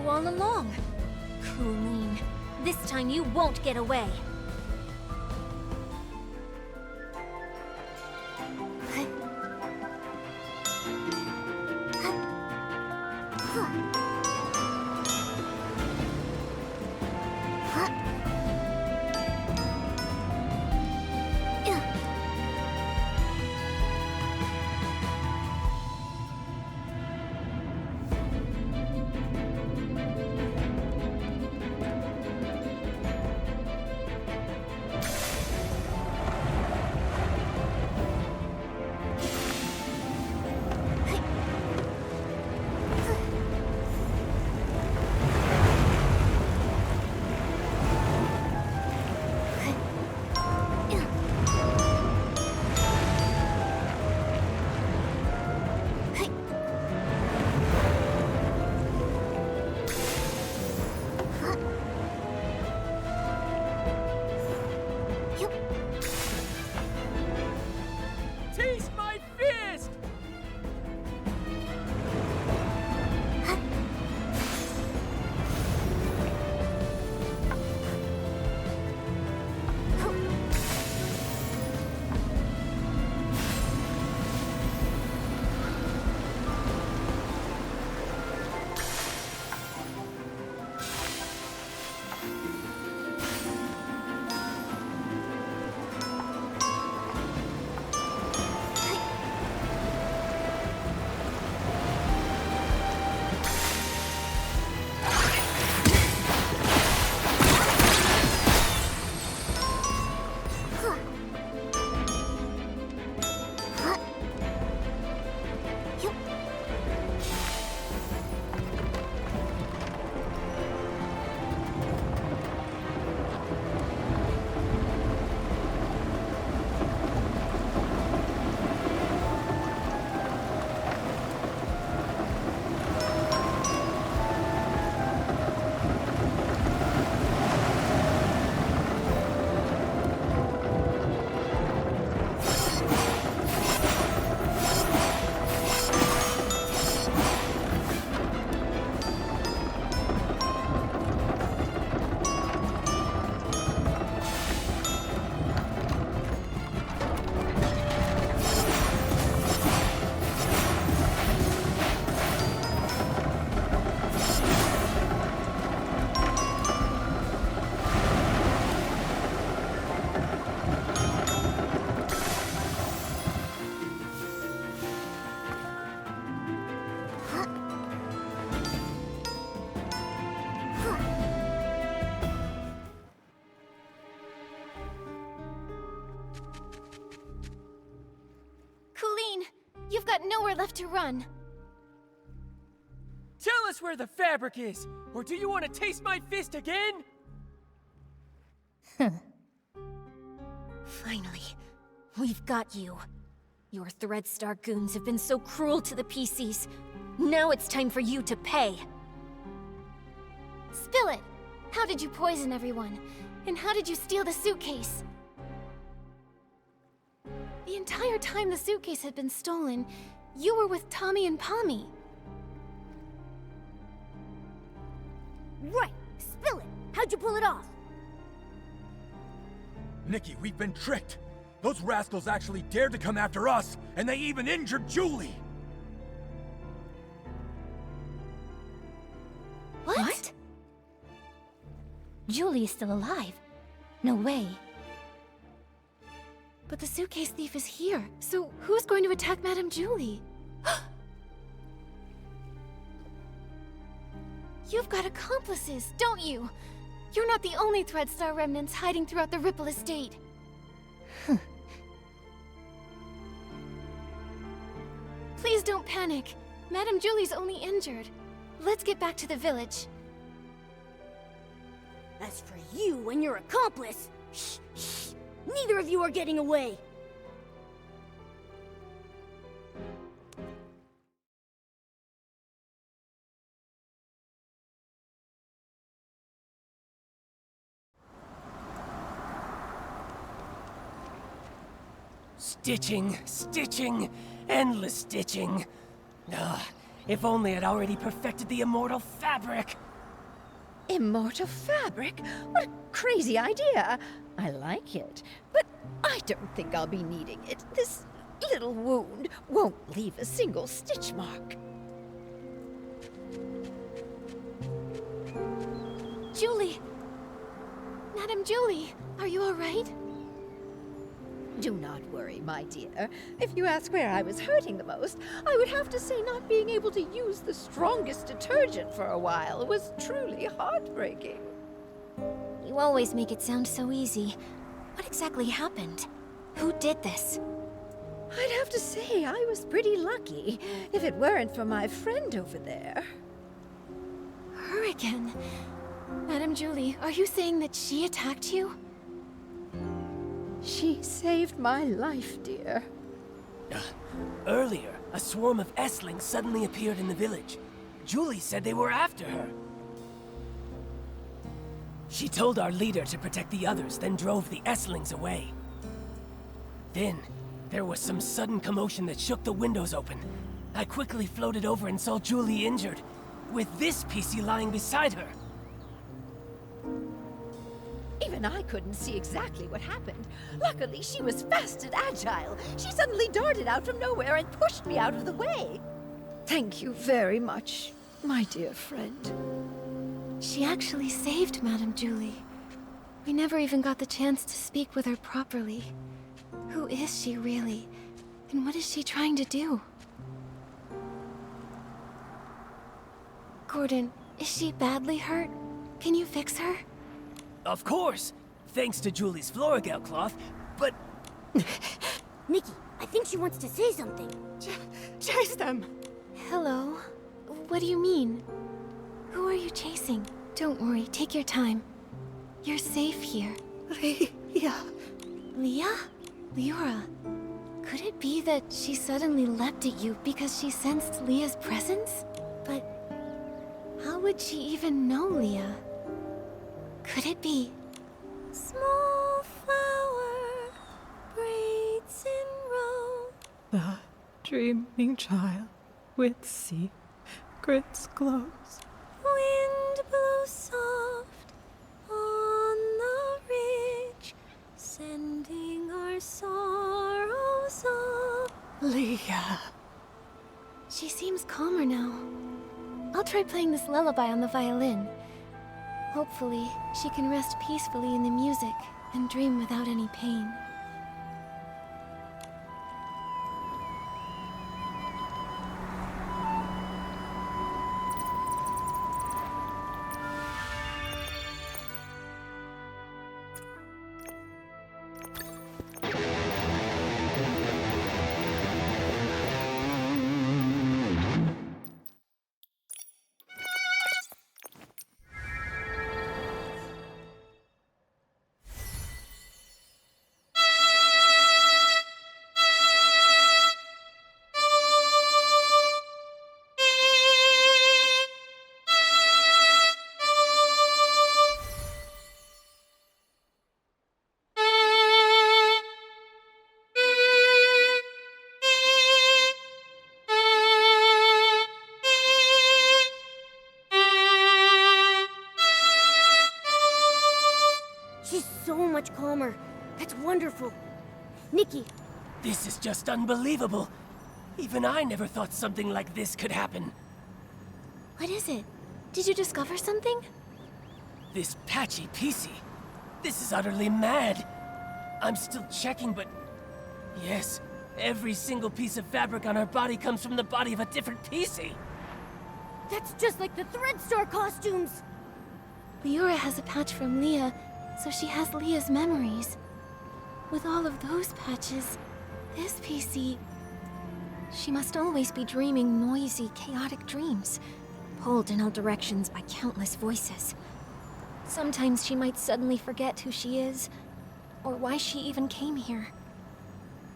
you all along. Coolwyn, this time you won't get away. You've got nowhere left to run. Tell us where the fabric is, or do you want to taste my fist again? Finally, we've got you. Your Threadstar goons have been so cruel to the Pieceys. Now it's time for you to pay. Spill it! How did you poison everyone? And how did you steal the suitcase? The entire time the suitcase had been stolen, you were with Tommy and Pommy. Right! Spill it! How'd you pull it off? Nikki, we've been tricked! Those rascals actually dared to come after us, and they even injured Julie! What? Julie is still alive. No way. But the suitcase thief is here, so who's going to attack Madame Julie? You've got accomplices, don't you? You're not the only Threadstar remnants hiding throughout the Ripple Estate. Please don't panic. Madame Julie's only injured. Let's get back to the village. As for you and your accomplice, shh, shh. Neither of you are getting away! Stitching, stitching, endless stitching. If only I'd already perfected the immortal fabric. Immortal fabric? What a crazy idea! I like it, but I don't think I'll be needing it. This little wound won't leave a single stitch mark. Julie! Madam Julie, are you alright? Do not worry, my dear. If you ask where I was hurting the most, I would have to say not being able to use the strongest detergent for a while was truly heartbreaking. You always make it sound so easy. What exactly happened? Who did this? I'd have to say I was pretty lucky, if it weren't for my friend over there. Her again? Madam Julie, are you saying that she attacked you? She saved my life, dear. Earlier, a swarm of Esslings suddenly appeared in the village. Julie said they were after her. She told our leader to protect the others, then drove the Esslings away. Then, there was some sudden commotion that shook the windows open. I quickly floated over and saw Julie injured, with this Piecey lying beside her. Even I couldn't see exactly what happened. Luckily, she was fast and agile. She suddenly darted out from nowhere and pushed me out of the way. Thank you very much, my dear friend. She actually saved Madam Julie. We never even got the chance to speak with her properly. Who is she really? And what is she trying to do? Gordon, is she badly hurt? Can you fix her? Of course! Thanks to Julie's Floragale cloth, but... Nikki, I think she wants to say something. Chase them! Hello? What do you mean? Who are you chasing? Don't worry, take your time. You're safe here. Leah. Leah? Liora. Could it be that she suddenly leapt at you because she sensed Leah's presence? But how would she even know Leah? Could it be? Small flower, braids in row. The dreaming child with secrets glows. Wind blows soft on the ridge, sending our sorrows off. Leah. She seems calmer now. I'll try playing this lullaby on the violin. Hopefully, she can rest peacefully in the music and dream without any pain. She's so much calmer. That's wonderful. Nikki. This is just unbelievable. Even I never thought something like this could happen. What is it? Did you discover something? This patchy Piecey. This is utterly mad. I'm still checking, but... Yes, every single piece of fabric on her body comes from the body of a different Piecey. That's just like the Threadstar costumes! Liora has a patch from Leah, so she has Leah's memories. With all of those patches, this Piecey... She must always be dreaming noisy, chaotic dreams, pulled in all directions by countless voices. Sometimes she might suddenly forget who she is, or why she even came here.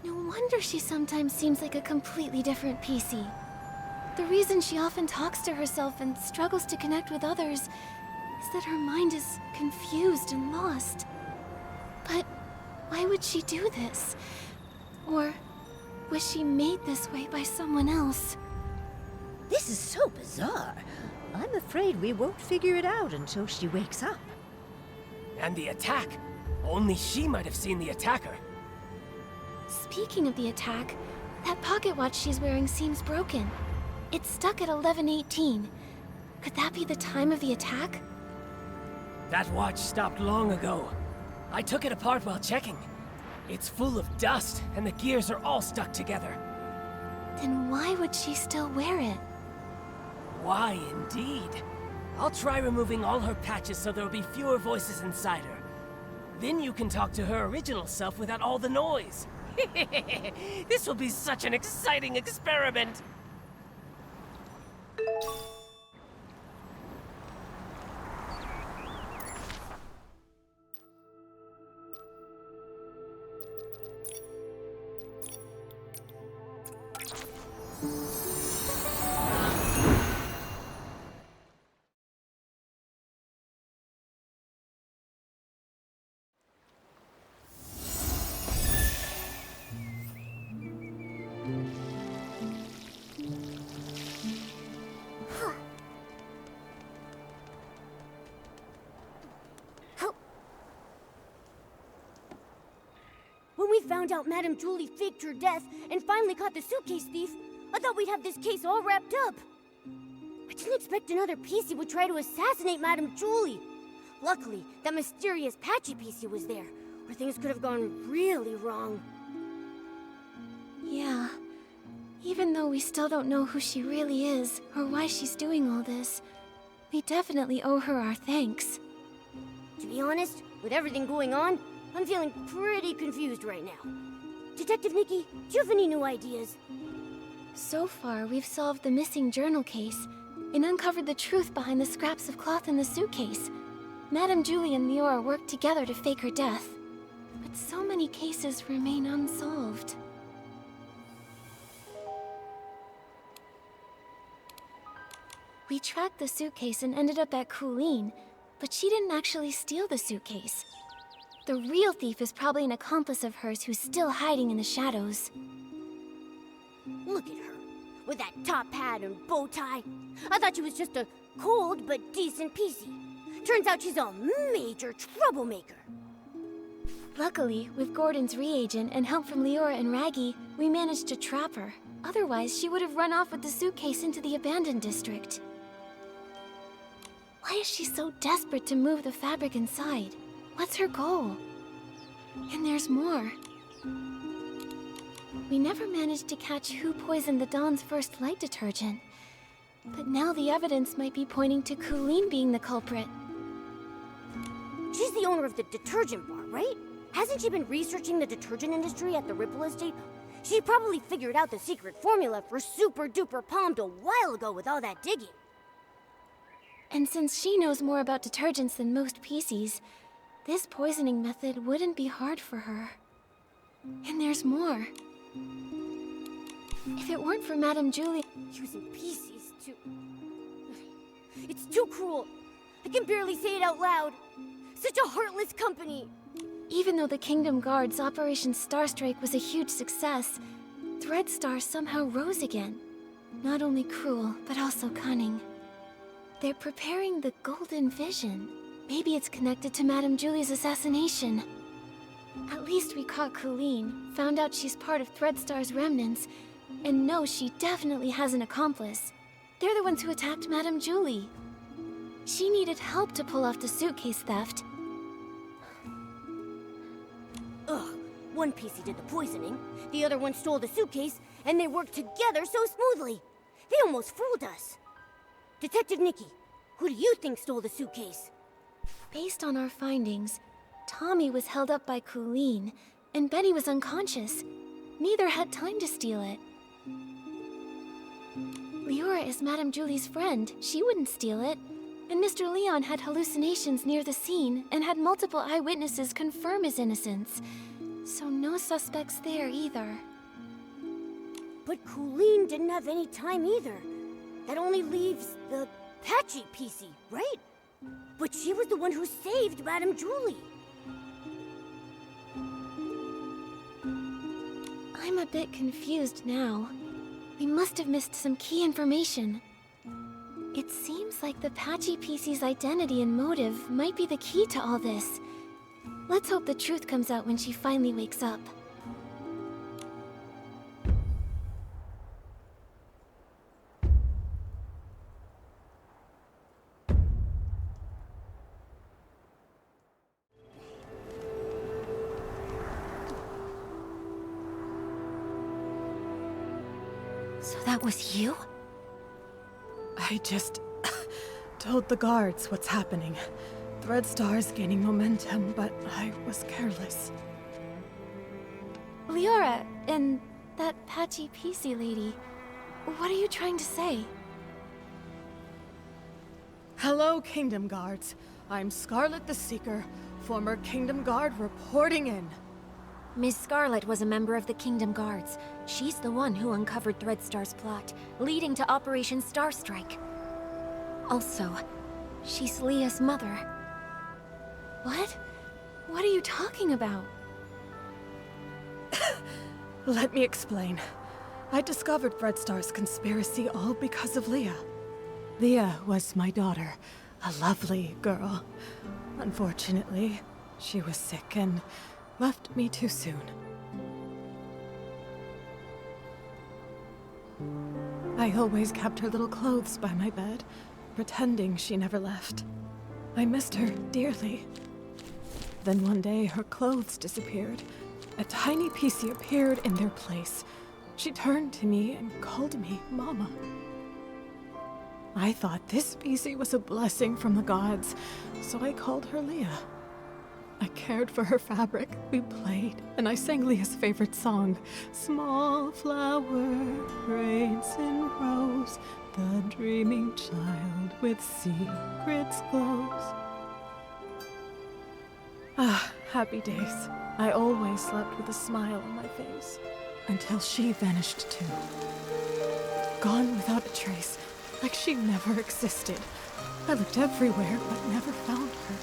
No wonder she sometimes seems like a completely different Piecey. The reason she often talks to herself and struggles to connect with others is that her mind is confused and lost. But why would she do this? Or was she made this way by someone else? This is so bizarre. I'm afraid we won't figure it out until she wakes up. And the attack. Only she might have seen the attacker. Speaking of the attack, that pocket watch she's wearing seems broken. It's stuck at 11:18. Could that be the time of the attack? That watch stopped long ago. I took it apart while checking. It's full of dust, and the gears are all stuck together. Then why would she still wear it? Why, indeed. I'll try removing all her patches so there'll be fewer voices inside her. Then you can talk to her original self without all the noise. This will be such an exciting experiment! When we found out Madame Julie faked her death and finally caught the suitcase thief, I thought we'd have this case all wrapped up. I didn't expect another Piecey would try to assassinate Madame Julie. Luckily, that mysterious Patchy Piecey was there, or things could have gone really wrong. Yeah. Even though we still don't know who she really is, or why she's doing all this, we definitely owe her our thanks. To be honest, with everything going on, I'm feeling pretty confused right now. Detective Nikki, do you have any new ideas? So far, we've solved the missing journal case and uncovered the truth behind the scraps of cloth in the suitcase. Madame Julie and Liora worked together to fake her death. But so many cases remain unsolved. We tracked the suitcase and ended up at Coolwyn, but she didn't actually steal the suitcase. The real thief is probably an accomplice of hers who's still hiding in the shadows. Look at her, with that top hat and bow tie. I thought she was just a cold but decent Piecey. Turns out she's a major troublemaker. Luckily, with Gordon's reagent and help from Liora and Raggy, we managed to trap her. Otherwise, she would have run off with the suitcase into the abandoned district. Why is she so desperate to move the fabric inside? What's her goal? And there's more. We never managed to catch who poisoned the Dawn's first light detergent. But now the evidence might be pointing to Coolwyn being the culprit. She's the owner of the detergent bar, right? Hasn't she been researching the detergent industry at the Ripple Estate? She probably figured out the secret formula for Super Duper Palmed a while ago with all that digging. And since she knows more about detergents than most Pieceys, this poisoning method wouldn't be hard for her. And there's more. If it weren't for Madame Julie... Using Pieceys to... It's too cruel. I can barely say it out loud. Such a heartless company. Even though the Kingdom Guard's Operation Starstrike was a huge success, Threadstar somehow rose again. Not only cruel, but also cunning. They're preparing the Golden Vision. Maybe it's connected to Madame Julie's assassination. At least we caught Coolwyn, found out she's part of Threadstar's remnants, and know she definitely has an accomplice. They're the ones who attacked Madame Julie. She needed help to pull off the suitcase theft. Ugh, one Piecey did the poisoning, the other one stole the suitcase, and they worked together so smoothly. They almost fooled us. Detective Nikki, who do you think stole the suitcase? Based on our findings, Tommy was held up by Coolwyn, and Benny was unconscious. Neither had time to steal it. Liora is Madame Julie's friend. She wouldn't steal it. And Mr. Leon had hallucinations near the scene and had multiple eyewitnesses confirm his innocence. So no suspects there either. But Coolwyn didn't have any time either. That only leaves the Patchy Piecey, right? But she was the one who saved Madame Julie. I'm a bit confused now. We must have missed some key information. It seems like the patchy Pieceys' identity and motive might be the key to all this. Let's hope the truth comes out when she finally wakes up. So that was you? I just told the guards what's happening. Threadstar's gaining momentum, but I was careless. Liora, and that patchy Piecey lady, what are you trying to say? Hello, Kingdom Guards. I'm Scarlet the Seeker, former Kingdom Guard reporting in. Miss Scarlet was a member of the Kingdom Guards. She's the one who uncovered Threadstar's plot, leading to Operation Starstrike. Also, she's Leah's mother. What? What are you talking about? Let me explain. I discovered Threadstar's conspiracy all because of Leah. Leah was my daughter, a lovely girl. Unfortunately, she was sick and left me too soon. I always kept her little clothes by my bed, pretending she never left. I missed her dearly. Then one day, her clothes disappeared. A tiny Piecey appeared in their place. She turned to me and called me Mama. I thought this Piecey was a blessing from the gods, so I called her Leah. I cared for her fabric, we played, and I sang Leah's favorite song, Small flower, braids in rows, the dreaming child with secrets glows. Ah, happy days. I always slept with a smile on my face, until she vanished too. Gone without a trace, like she never existed. I looked everywhere, but never found her.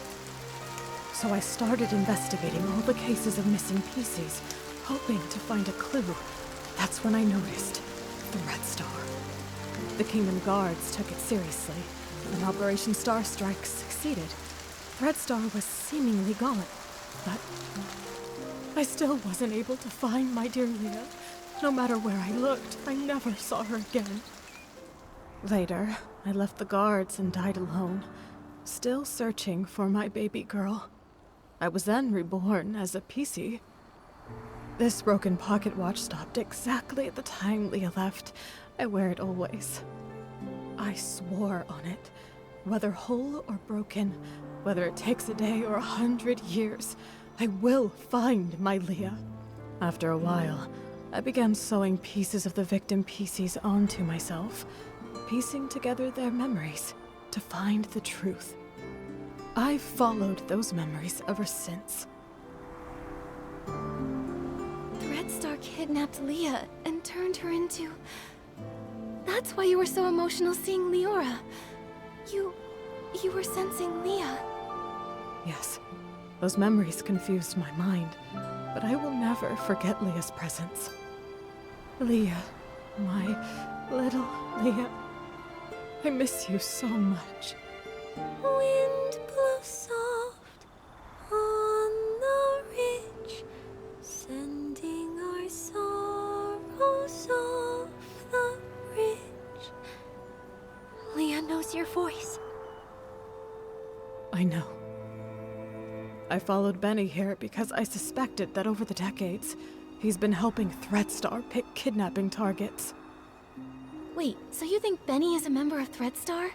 So I started investigating all the cases of missing Pieceys, hoping to find a clue. That's when I noticed Threadstar. The Kingdom Guards took it seriously, and Operation Starstrike succeeded. Threadstar was seemingly gone, but I still wasn't able to find my dear Leah. No matter where I looked, I never saw her again. Later, I left the guards and died alone, still searching for my baby girl. I was then reborn as a Piecey. This broken pocket watch stopped exactly at the time Leah left. I wear it always. I swore on it. Whether whole or broken, whether it takes a day or 100 years, I will find my Leah. After a while, I began sewing pieces of the victim Pieceys onto myself, piecing together their memories to find the truth. I've followed those memories ever since. Threadstar kidnapped Leah and turned her into... That's why you were so emotional seeing Liora. You were sensing Leah. Yes, those memories confused my mind, but I will never forget Leah's presence. Leah, my little Leah, I miss you so much. Wind blows soft on the ridge, sending our sorrows off the bridge. Leah knows your voice. I know. I followed Benny here because I suspected that over the decades, he's been helping Threadstar pick kidnapping targets. Wait, so you think Benny is a member of Threadstar?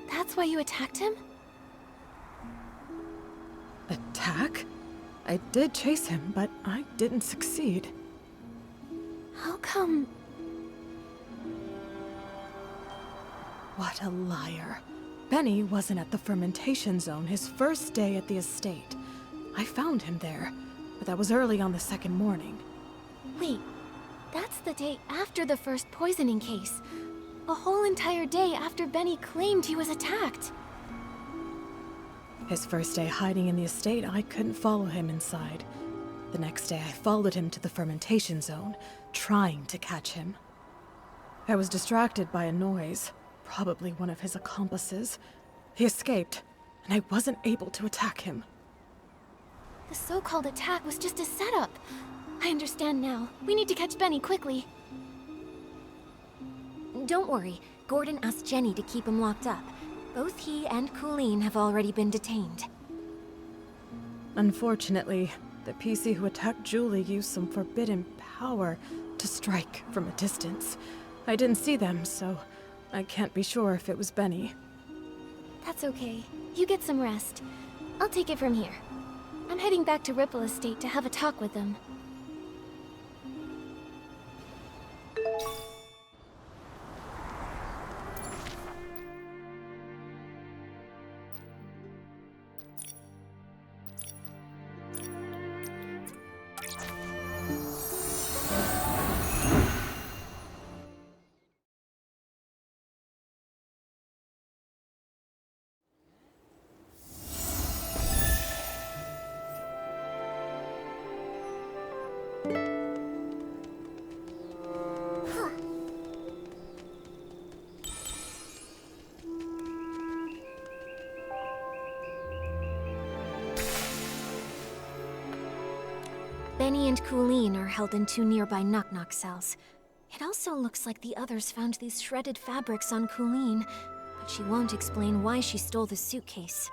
That's why you attacked him? Attack? I did chase him, but I didn't succeed. How come? What a liar. Benny wasn't at the fermentation zone his first day at the estate. I found him there, but that was early on the second morning. Wait, that's the day after the first poisoning case. A whole entire day after Benny claimed he was attacked. His first day hiding in the estate, I couldn't follow him inside. The next day, I followed him to the fermentation zone, trying to catch him. I was distracted by a noise, probably one of his accomplices. He escaped, and I wasn't able to attack him. The so-called attack was just a setup. I understand now. We need to catch Benny quickly. Don't worry. Gordon asked Jenny to keep him locked up. Both he and Coolwyn have already been detained. Unfortunately, the Piecey who attacked Julie used some forbidden power to strike from a distance. I didn't see them, so I can't be sure if it was Benny. That's okay. You get some rest. I'll take it from here. I'm heading back to Ripple Estate to have a talk with them. Benny and Coolwyn are held in 2 nearby knock-knock cells. It also looks like the others found these shredded fabrics on Coolwyn, but she won't explain why she stole the suitcase.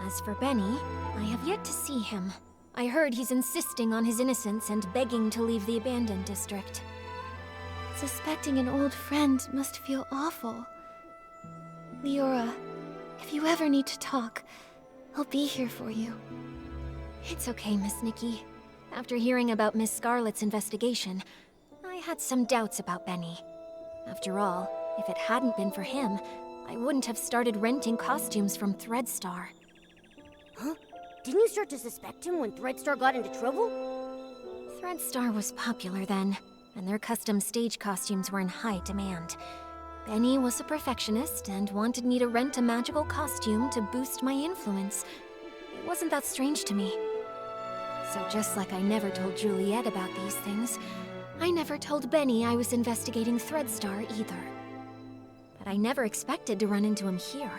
As for Benny, I have yet to see him. I heard he's insisting on his innocence and begging to leave the abandoned district. Suspecting an old friend must feel awful. Liora, if you ever need to talk, I'll be here for you. It's okay, Miss Nikki. After hearing about Miss Scarlet's investigation, I had some doubts about Benny. After all, if it hadn't been for him, I wouldn't have started renting costumes from Threadstar. Huh? Didn't you start to suspect him when Threadstar got into trouble? Threadstar was popular then, and their custom stage costumes were in high demand. Benny was a perfectionist and wanted me to rent a magical costume to boost my influence. It wasn't that strange to me. So just like I never told Juliet about these things, I never told Benny I was investigating Threadstar either. But I never expected to run into him here,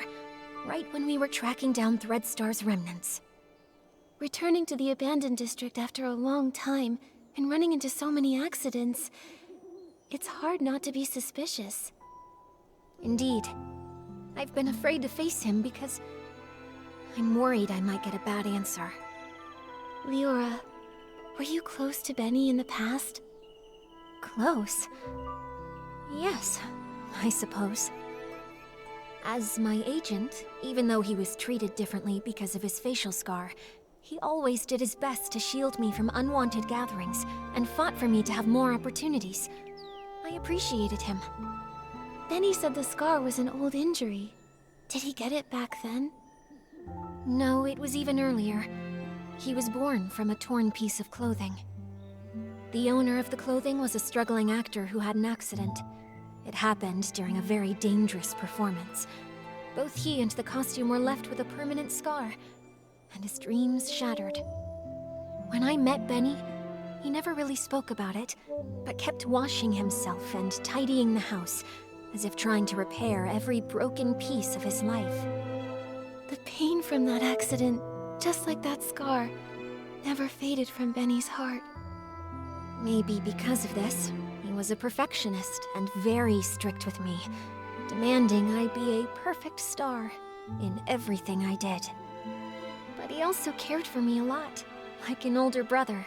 right when we were tracking down Threadstar's remnants. Returning to the abandoned district after a long time and running into so many accidents, it's hard not to be suspicious. Indeed. I've been afraid to face him because I'm worried I might get a bad answer. Liora, were you close to Benny in the past? Close? Yes, I suppose. As my agent, even though he was treated differently because of his facial scar, he always did his best to shield me from unwanted gatherings and fought for me to have more opportunities. I appreciated him. Benny said the scar was an old injury. Did he get it back then? No, it was even earlier. He was born from a torn piece of clothing. The owner of the clothing was a struggling actor who had an accident. It happened during a very dangerous performance. Both he and the costume were left with a permanent scar, and his dreams shattered. When I met Benny, he never really spoke about it, but kept washing himself and tidying the house, as if trying to repair every broken piece of his life. The pain from that accident, just like that scar, never faded from Benny's heart. Maybe because of this, he was a perfectionist and very strict with me, demanding I be a perfect star in everything I did. But he also cared for me a lot, like an older brother,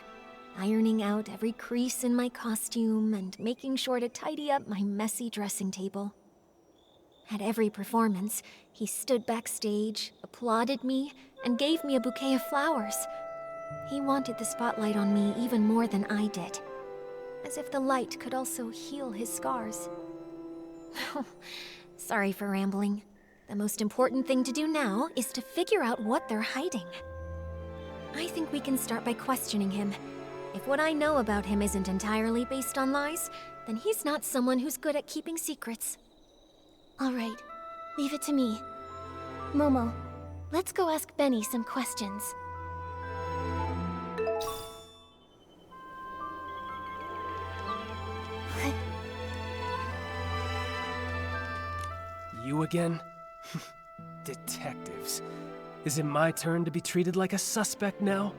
ironing out every crease in my costume and making sure to tidy up my messy dressing table. At every performance, he stood backstage, applauded me, and gave me a bouquet of flowers. He wanted the spotlight on me even more than I did, as if the light could also heal his scars. Sorry for rambling. The most important thing to do now is to figure out what they're hiding. I think we can start by questioning him. If what I know about him isn't entirely based on lies, then he's not someone who's good at keeping secrets. All right, leave it to me. Momo, let's go ask Benny some questions. again? Detectives. Is it my turn to be treated like a suspect now?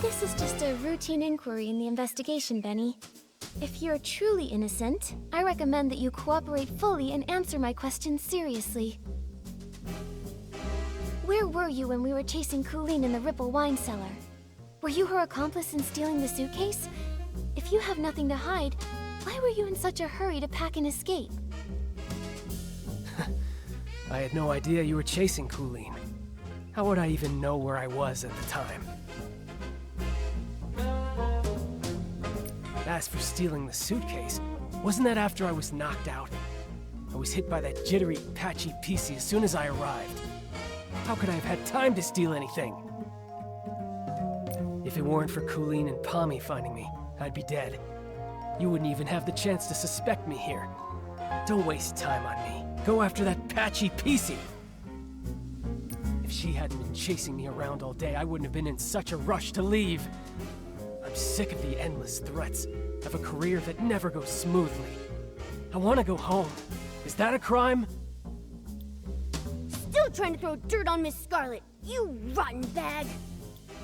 This is just a routine inquiry in the investigation, Benny. If you're truly innocent, I recommend that you cooperate fully and answer my questions seriously. Where were you when we were chasing Coolwyn in the Ripple wine cellar? Were you her accomplice in stealing the suitcase? If you have nothing to hide, why were you in such a hurry to pack and escape? I had no idea you were chasing Coolwyn. How would I even know where I was at the time? As for stealing the suitcase, wasn't that after I was knocked out? I was hit by that jittery, patchy Pieceys as soon as I arrived. How could I have had time to steal anything? If it weren't for Coolwyn and Pommy finding me, I'd be dead. You wouldn't even have the chance to suspect me here. Don't waste time on me. Go after that patchy Piecey! If she hadn't been chasing me around all day, I wouldn't have been in such a rush to leave. I'm sick of the endless threats, of a career that never goes smoothly. I want to go home. Is that a crime? Still trying to throw dirt on Miss Scarlet, you rotten bag!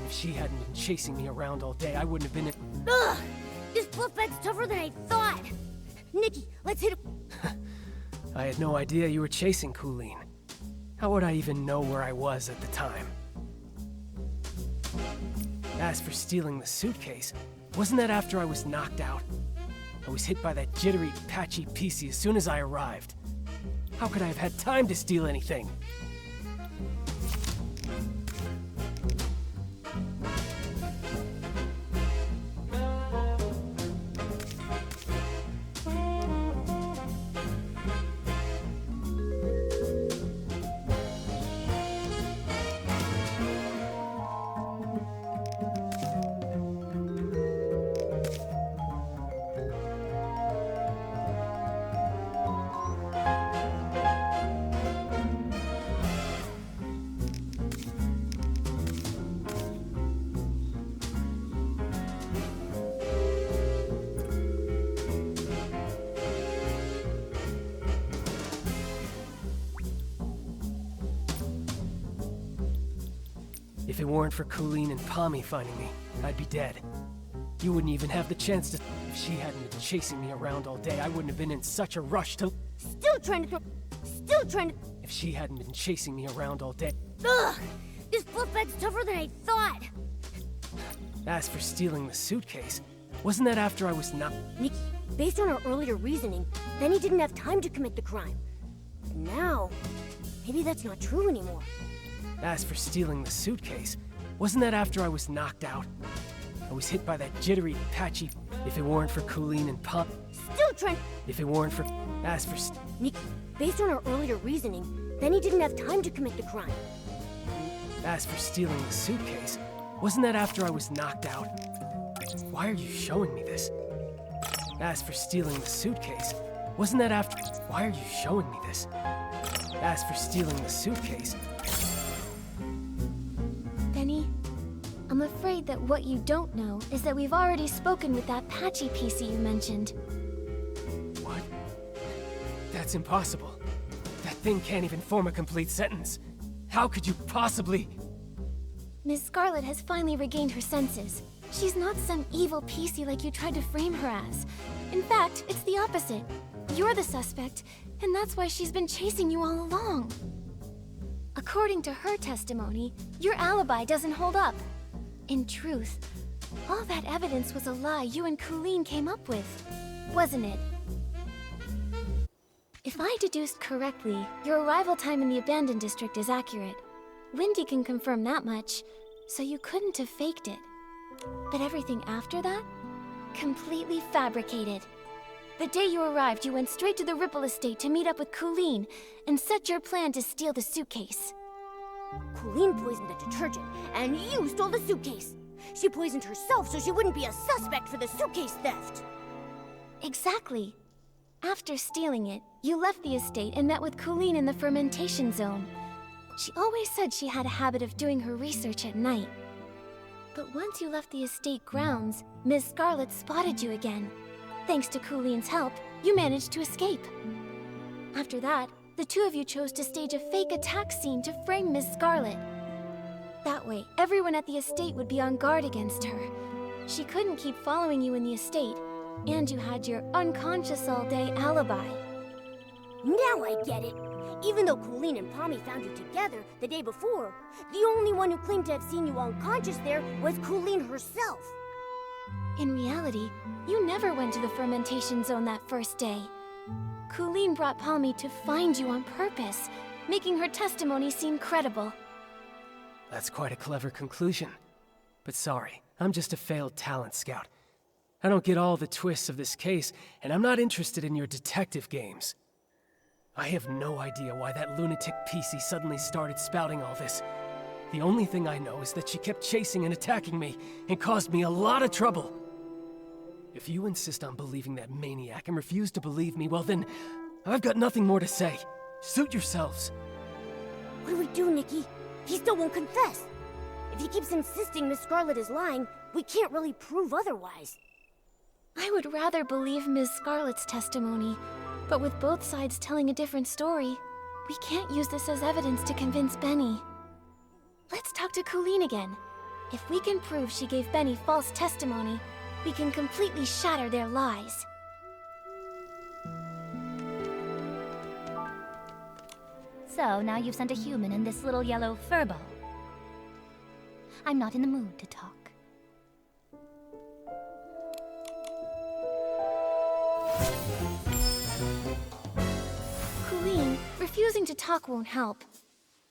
If she hadn't been chasing me around all day, I wouldn't have been in... Ugh! This fluff bag's tougher than I thought! Nikki, let's hit him! I had no idea you were chasing Coolwyn. How would I even know where I was at the time? As for stealing the suitcase, wasn't that after I was knocked out? I was hit by that jittery, patchy Piecey as soon as I arrived. How could I have had time to steal anything? If it weren't for Coolwyn and Pommy finding me, I'd be dead. You wouldn't even have the chance to... If she hadn't been chasing me around all day, I wouldn't have been in such a rush to... Still trying to... If she hadn't been chasing me around all day... Ugh! This fluff bag's tougher than I thought! As for stealing the suitcase, wasn't that after I was not... Nikki, based on our earlier reasoning, Benny didn't have time to commit the crime. But now, maybe that's not true anymore. As for stealing the suitcase, wasn't that after I was knocked out? I was hit by that jittery, patchy... If it weren't for Coolwyn and Pommy... Still trying... If it weren't for... As for... Nikki, based on our earlier reasoning, Benny didn't have time to commit the crime. As for stealing the suitcase, wasn't that after I was knocked out? Why are you showing me this? As for stealing the suitcase, wasn't that after... Why are you showing me this? As for stealing the suitcase... Benny, I'm afraid that what you don't know is that we've already spoken with that patchy Piecey you mentioned. What? That's impossible. That thing can't even form a complete sentence. How could you possibly... Miss Scarlet has finally regained her senses. She's not some evil Piecey like you tried to frame her as. In fact, it's the opposite. You're the suspect, and that's why she's been chasing you all along. According to her testimony, your alibi doesn't hold up. In truth, all that evidence was a lie you and Coolwyn came up with, wasn't it? If I deduced correctly, your arrival time in the abandoned district is accurate. Wendy can confirm that much, so you couldn't have faked it. But everything after that? Completely fabricated. The day you arrived, you went straight to the Ripple estate to meet up with Coolwyn and set your plan to steal the suitcase. Coolwyn poisoned the detergent, and you stole the suitcase. She poisoned herself so she wouldn't be a suspect for the suitcase theft. Exactly. After stealing it, you left the estate and met with Coolwyn in the fermentation zone. She always said she had a habit of doing her research at night. But once you left the estate grounds, Ms. Scarlet spotted you again. Thanks to Coolwyn's help, you managed to escape. After that, the two of you chose to stage a fake attack scene to frame Ms. Scarlet. That way, everyone at the estate would be on guard against her. She couldn't keep following you in the estate, and you had your unconscious-all-day alibi. Now I get it. Even though Coolwyn and Pommy found you together the day before, the only one who claimed to have seen you unconscious there was Coolwyn herself. In reality, you never went to the fermentation zone that first day. Coolwyn brought Pommy to find you on purpose, making her testimony seem credible. That's quite a clever conclusion. But sorry, I'm just a failed talent scout. I don't get all the twists of this case, and I'm not interested in your detective games. I have no idea why that lunatic Pieceys suddenly started spouting all this. The only thing I know is that she kept chasing and attacking me, and caused me a lot of trouble. If you insist on believing that maniac and refuse to believe me, well then, I've got nothing more to say. Suit yourselves. What do we do, Nikki? He still won't confess. If he keeps insisting Miss Scarlet is lying, we can't really prove otherwise. I would rather believe Ms. Scarlet's testimony, but with both sides telling a different story, we can't use this as evidence to convince Benny. Let's talk to Coolwyn again. If we can prove she gave Benny false testimony, we can completely shatter their lies. So, now you've sent a human in this little yellow furball. I'm not in the mood to talk. Coolwyn, refusing to talk won't help.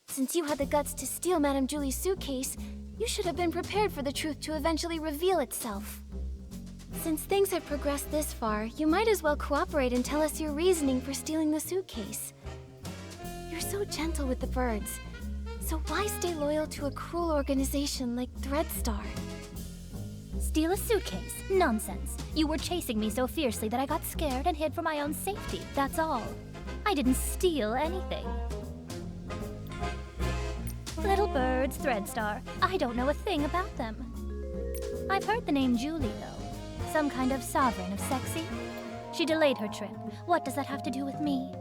Since you had the guts to steal Madame Julie's suitcase, you should have been prepared for the truth to eventually reveal itself. Since things have progressed this far, you might as well cooperate and tell us your reasoning for stealing the suitcase. You're so gentle with the birds, so why stay loyal to a cruel organization like Threadstar? Steal a suitcase? Nonsense. You were chasing me so fiercely that I got scared and hid for my own safety, that's all. I didn't steal anything. Little birds, Threadstar. I don't know a thing about them. I've heard the name Julie, though. Some kind of sovereign of sexy. She delayed her trip. What does that have to do with me?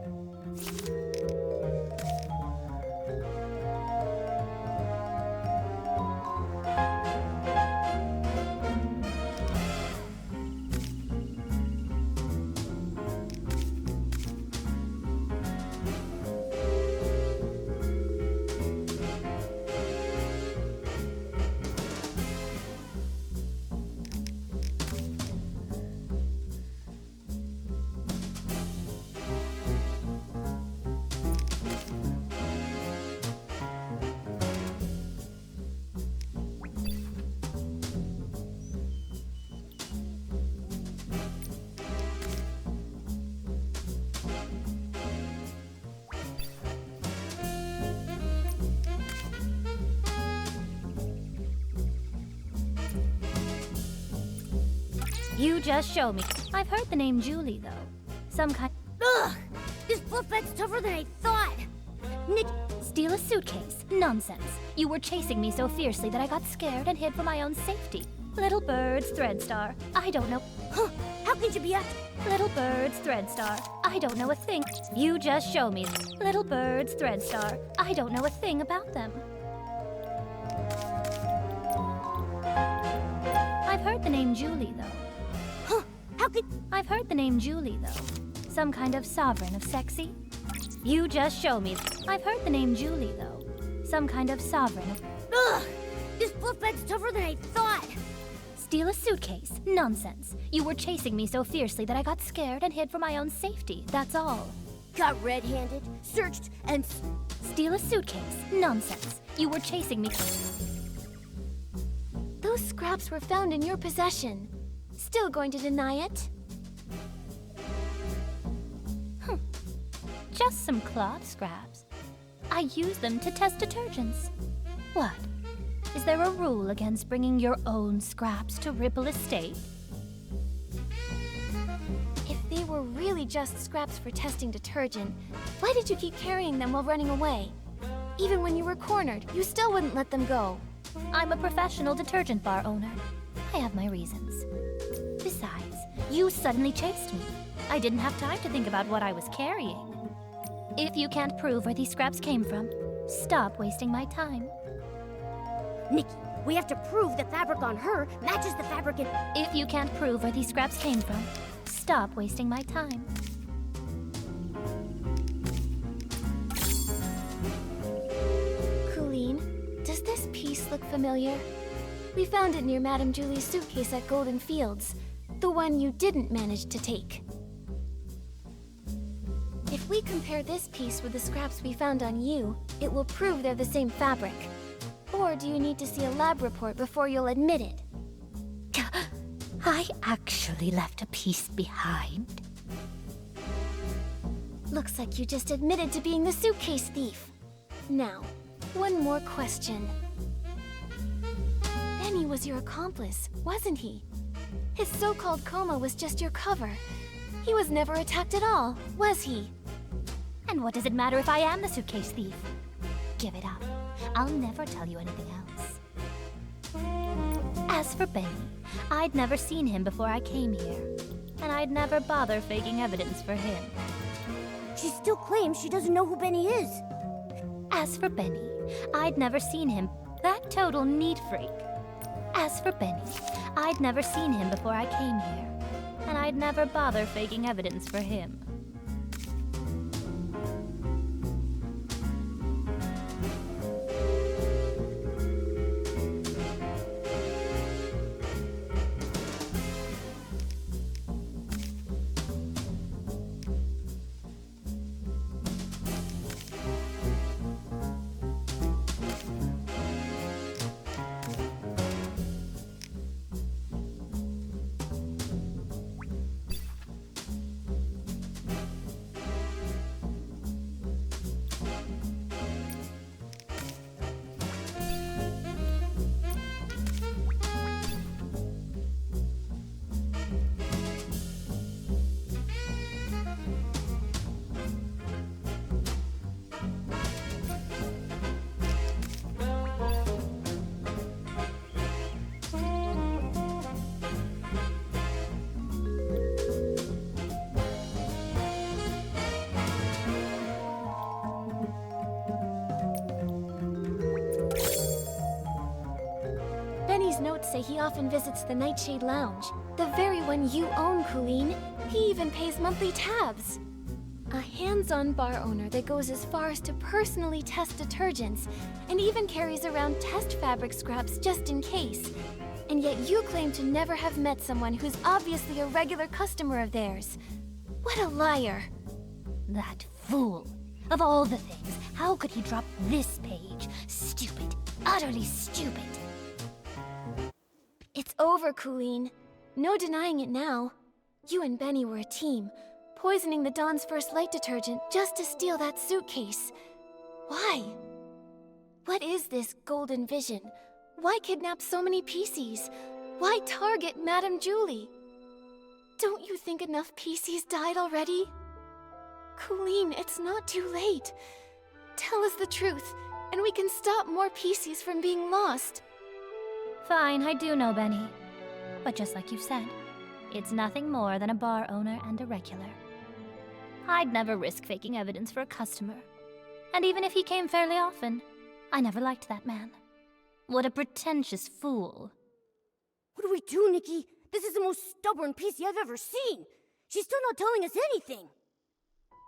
You just show me. I've heard the name Julie, though. Some kind... Ugh! This fluff bag's tougher than I thought! Nick... Steal a suitcase? Nonsense. You were chasing me so fiercely that I got scared and hid for my own safety. Little birds, Threadstar. I don't know... Huh? How can you be a... Little birds, Threadstar. I don't know a thing. You just show me. Little birds, Threadstar. I don't know a thing about them. I've heard the name Julie, though. Huh? How could... I've heard the name Julie, though. Some kind of sovereign of sexy? You just show me. I've heard the name Julie, though. Some kind of sovereign of... Ugh! This fluff bag's tougher than I thought! Steal a suitcase? Nonsense. You were chasing me so fiercely that I got scared and hid for my own safety, that's all. Got red-handed, searched, and... Steal a suitcase? Nonsense. You were chasing me... Those scraps were found in your possession. Still going to deny it? Just some cloth scraps. I use them to test detergents. What? Is there a rule against bringing your own scraps to Ripple Estate? If they were really just scraps for testing detergent, why did you keep carrying them while running away? Even when you were cornered, you still wouldn't let them go. I'm a professional detergent bar owner. I have my reasons. Besides, you suddenly chased me. I didn't have time to think about what I was carrying. If you can't prove where these scraps came from, stop wasting my time. Nikki, we have to prove the fabric on her matches the fabric in... If you can't prove where these scraps came from, stop wasting my time. Coolwyn, does this piece look familiar? We found it near Madame Julie's suitcase at Golden Fields, the one you didn't manage to take. If we compare this piece with the scraps we found on you, it will prove they're the same fabric. Or do you need to see a lab report before you'll admit it? I actually left a piece behind. Looks like you just admitted to being the suitcase thief. Now, one more question. Benny was your accomplice, wasn't he? His so-called coma was just your cover. He was never attacked at all, was he? And what does it matter if I am the suitcase thief? Give it up. I'll never tell you anything else. As for Benny, I'd never seen him before I came here. And I'd never bother faking evidence for him. She still claims she doesn't know who Benny is. As for Benny, I'd never seen him. That total neat freak. As for Benny, I'd never seen him before I came here. And I'd never bother faking evidence for him. Benny's notes say he often visits the Nightshade Lounge, the very one you own, Coolwyn. He even pays monthly tabs. A hands-on bar owner that goes as far as to personally test detergents, and even carries around test fabric scraps just in case. And yet you claim to never have met someone who's obviously a regular customer of theirs. What a liar! That fool. Of all the things, how could he drop this page? Stupid. Utterly stupid. It's over, Coolwyn. No denying it now. You and Benny were a team, poisoning the Dawn's First Light detergent just to steal that suitcase. Why? What is this golden vision? Why kidnap so many Pieceys? Why target Madame Julie? Don't you think enough Pieceys died already? Coolwyn, it's not too late. Tell us the truth, and we can stop more Pieceys from being lost. Fine, I do know Benny. But just like you said, it's nothing more than a bar owner and a regular. I'd never risk faking evidence for a customer. And even if he came fairly often, I never liked that man. What a pretentious fool. What do we do, Nikki? This is the most stubborn Piecey I've ever seen. She's still not telling us anything.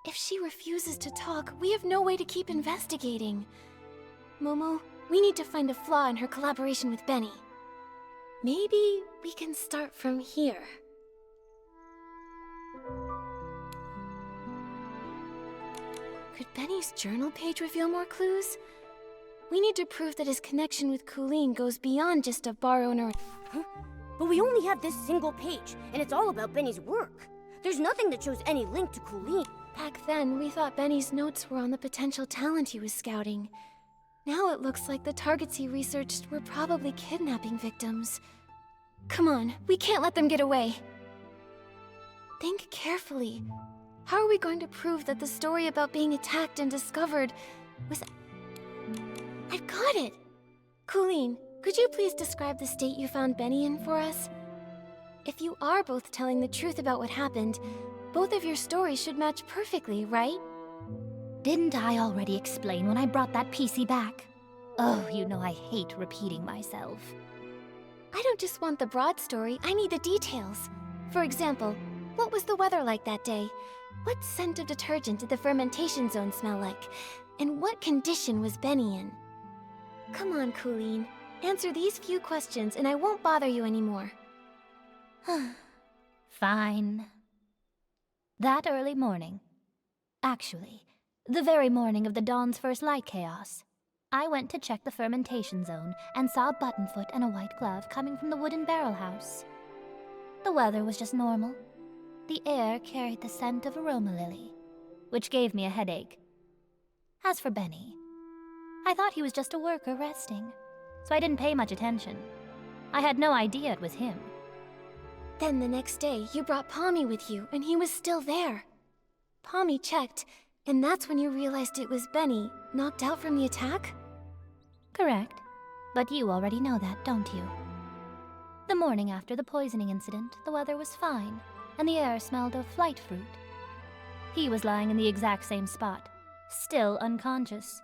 If she refuses to talk, we have no way to keep investigating. Momo, we need to find a flaw in her collaboration with Benny. Maybe we can start from here. Could Benny's journal page reveal more clues? We need to prove that his connection with Coolwyn goes beyond just a bar owner. Huh? But we only have this single page, and it's all about Benny's work. There's nothing that shows any link to Coolwyn. Back then, we thought Benny's notes were on the potential talent he was scouting. Now it looks like the targets he researched were probably kidnapping victims. Come on, we can't let them get away. Think carefully. How are we going to prove that the story about being attacked and discovered was... I've got it! Coolwyn, Could you please describe the state you found Benny in for us? If you are both telling the truth about what happened, both of your stories should match perfectly, right? Didn't I already explain when I brought that Piecey back? Oh, you know I hate repeating myself. I don't just want the broad story, I need the details. For example, what was the weather like that day? What scent of detergent did the fermentation zone smell like? And what condition was Benny in? Come on, Coolwyn. Answer these few questions and I won't bother you anymore. Fine. That early morning, actually, the very morning of the Dawn's first light chaos, I went to check the fermentation zone and saw Buttonfoot and a white glove coming from the wooden barrel house. The weather was just normal. The air carried the scent of aroma lily, which gave me a headache. As for Benny, I thought he was just a worker resting, so I didn't pay much attention. I had no idea it was him. Then the next day, you brought Pommy with you, and he was still there. Pommy checked, and that's when you realized it was Benny, knocked out from the attack? Correct. But you already know that, don't you? The morning after the poisoning incident, the weather was fine, and the air smelled of flight fruit. He was lying in the exact same spot, still unconscious.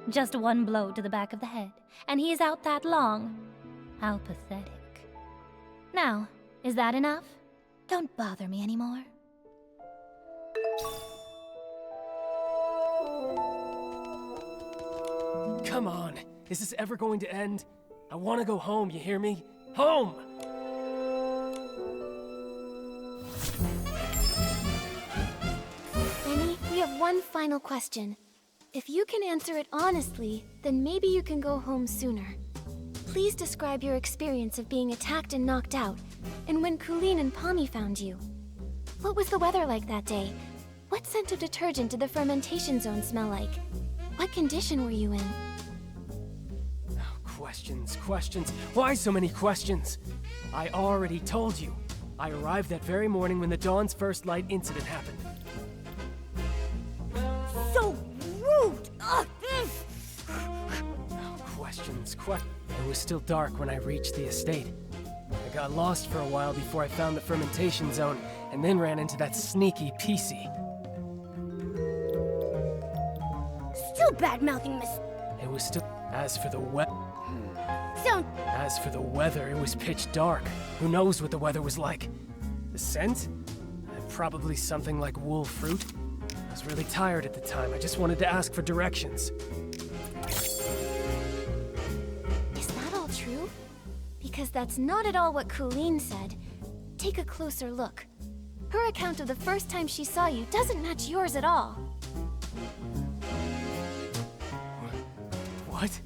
Just one blow to the back of the head, and he's out that long. How pathetic. Now, is that enough? Don't bother me anymore. Come on, is this ever going to end? I want to go home, you hear me? Home! Benny, we have one final question. If you can answer it honestly, then maybe you can go home sooner. Please describe your experience of being attacked and knocked out, and when Coolwyn and Pommy found you. What was the weather like that day? What scent of detergent did the fermentation zone smell like? What condition were you in? Oh, questions. Why so many questions? I already told you. I arrived that very morning when the Dawn's first light incident happened. So rude! Ugh. Questions. It was still dark when I reached the estate. I got lost for a while before I found the fermentation zone, and then ran into that sneaky Piecey. Still bad-mouthing Miss... It was still... As for the weather, it was pitch dark. Who knows what the weather was like? The scent? Probably something like wool fruit. I was really tired at the time. I just wanted to ask for directions. Because that's not at all what Coolwyn said. Take a closer look. Her account of the first time she saw you doesn't match yours at all. What?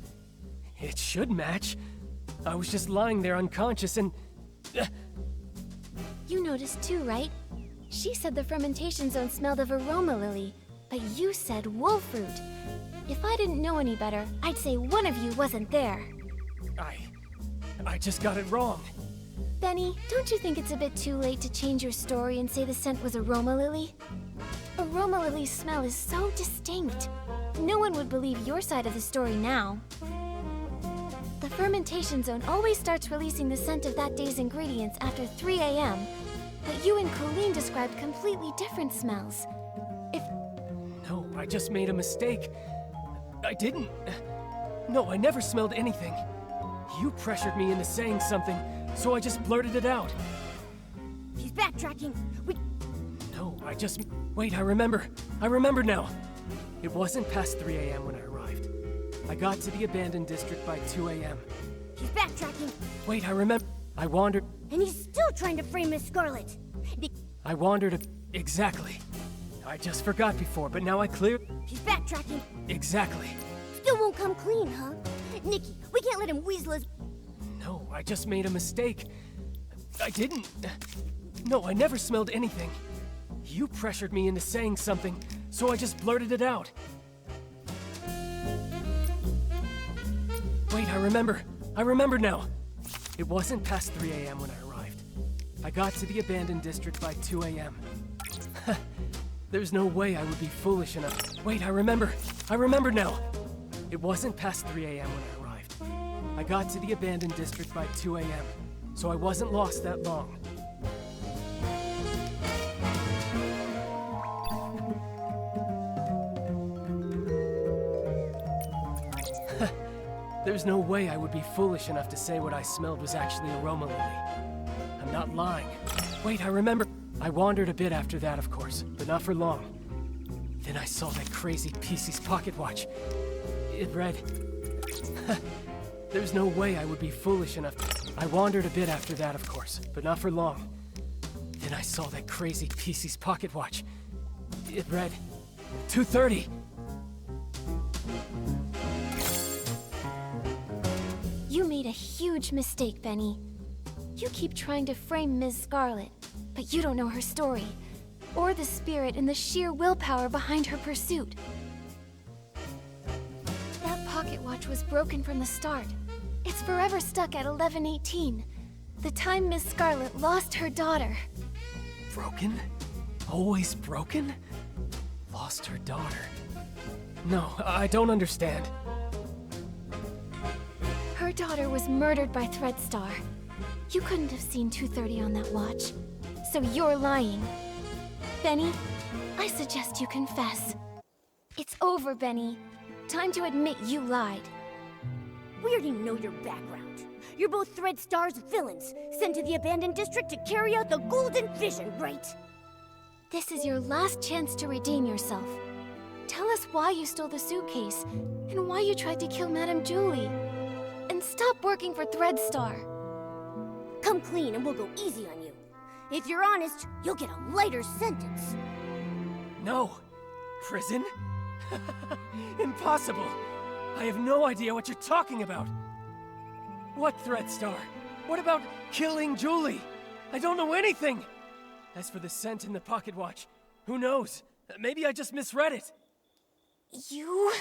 It should match. I was just lying there unconscious and... You noticed too, right? She said the fermentation zone smelled of aroma lily, but you said wool fruit. If I didn't know any better, I'd say one of you wasn't there. I just got it wrong. Benny, don't you think it's a bit too late to change your story and say the scent was aroma lily? Aroma lily's smell is so distinct. No one would believe your side of the story now. The fermentation zone always starts releasing the scent of that day's ingredients after 3 a.m., but you and Coolwyn described completely different smells. No, I just made a mistake. I didn't... No, I never smelled anything. You pressured me into saying something, so I just blurted it out. He's backtracking. No, I just... Wait, I remember. I remember now. It wasn't past 3 a.m. when I arrived. I got to the abandoned district by 2 a.m. He's backtracking. Wait, I remember. I wandered... And he's still trying to frame Miss Scarlet. I wandered... Exactly. I just forgot before, but now I cleared... He's backtracking. Exactly. Still won't come clean, huh? Nikki, we can't let him weasel his... No, I just made a mistake. I didn't... No, I never smelled anything. You pressured me into saying something, so I just blurted it out. Wait, I remember. I remember now. It wasn't past 3 a.m. when I arrived. I got to the abandoned district by 2 a.m. There's no way I would be foolish enough. Wait, I remember. I remember now. It wasn't past 3 a.m. when I arrived. I got to the abandoned district by 2 a.m., so I wasn't lost that long. There's no way I would be foolish enough to say what I smelled was actually aroma lily. I'm not lying. Wait, I remember. I wandered a bit after that, of course, but not for long. Then I saw that crazy Pieceys pocket watch. It read... There's no way I would be foolish enough to... I wandered a bit after that, of course, but not for long. Then I saw that crazy Pieceys pocket watch. It read... 2:30. You made a huge mistake, Benny. You keep trying to frame Ms. Scarlet, but you don't know her story, or the spirit and the sheer willpower behind her pursuit. That pocket watch was broken from the start. It's forever stuck at 11:18, the time Ms. Scarlet lost her daughter. Broken? Always broken? Lost her daughter. No, I don't understand. Her daughter was murdered by Threadstar. You couldn't have seen 2:30 on that watch, so you're lying. Benny, I suggest you confess. It's over, Benny. Time to admit you lied. We already know your background. You're both Threadstar's villains, sent to the abandoned district to carry out the Golden Vision, right? This is your last chance to redeem yourself. Tell us why you stole the suitcase, and why you tried to kill Madame Julie. And stop working for Threadstar. Come clean and we'll go easy on you. If you're honest, you'll get a lighter sentence. No. Prison? Impossible. I have no idea what you're talking about. What Threadstar? What about killing Julie? I don't know anything. As for the scent in the pocket watch, who knows? Maybe I just misread it. You?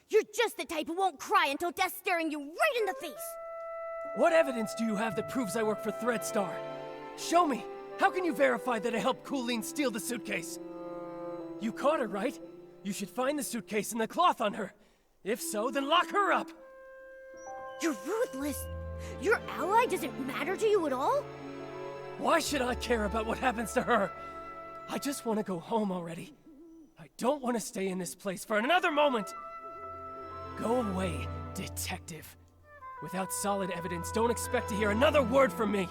You're just the type who won't cry until death's staring you right in the face. What evidence do you have that proves I work for Threadstar? Show me! How can you verify that I helped Coolwyn steal the suitcase? You caught her, right? You should find the suitcase and the cloth on her. If so, then lock her up! You're ruthless. Your ally doesn't matter to you at all? Why should I care about what happens to her? I just want to go home already. I don't want to stay in this place for another moment! Go away, detective. Without solid evidence, don't expect to hear another word from me!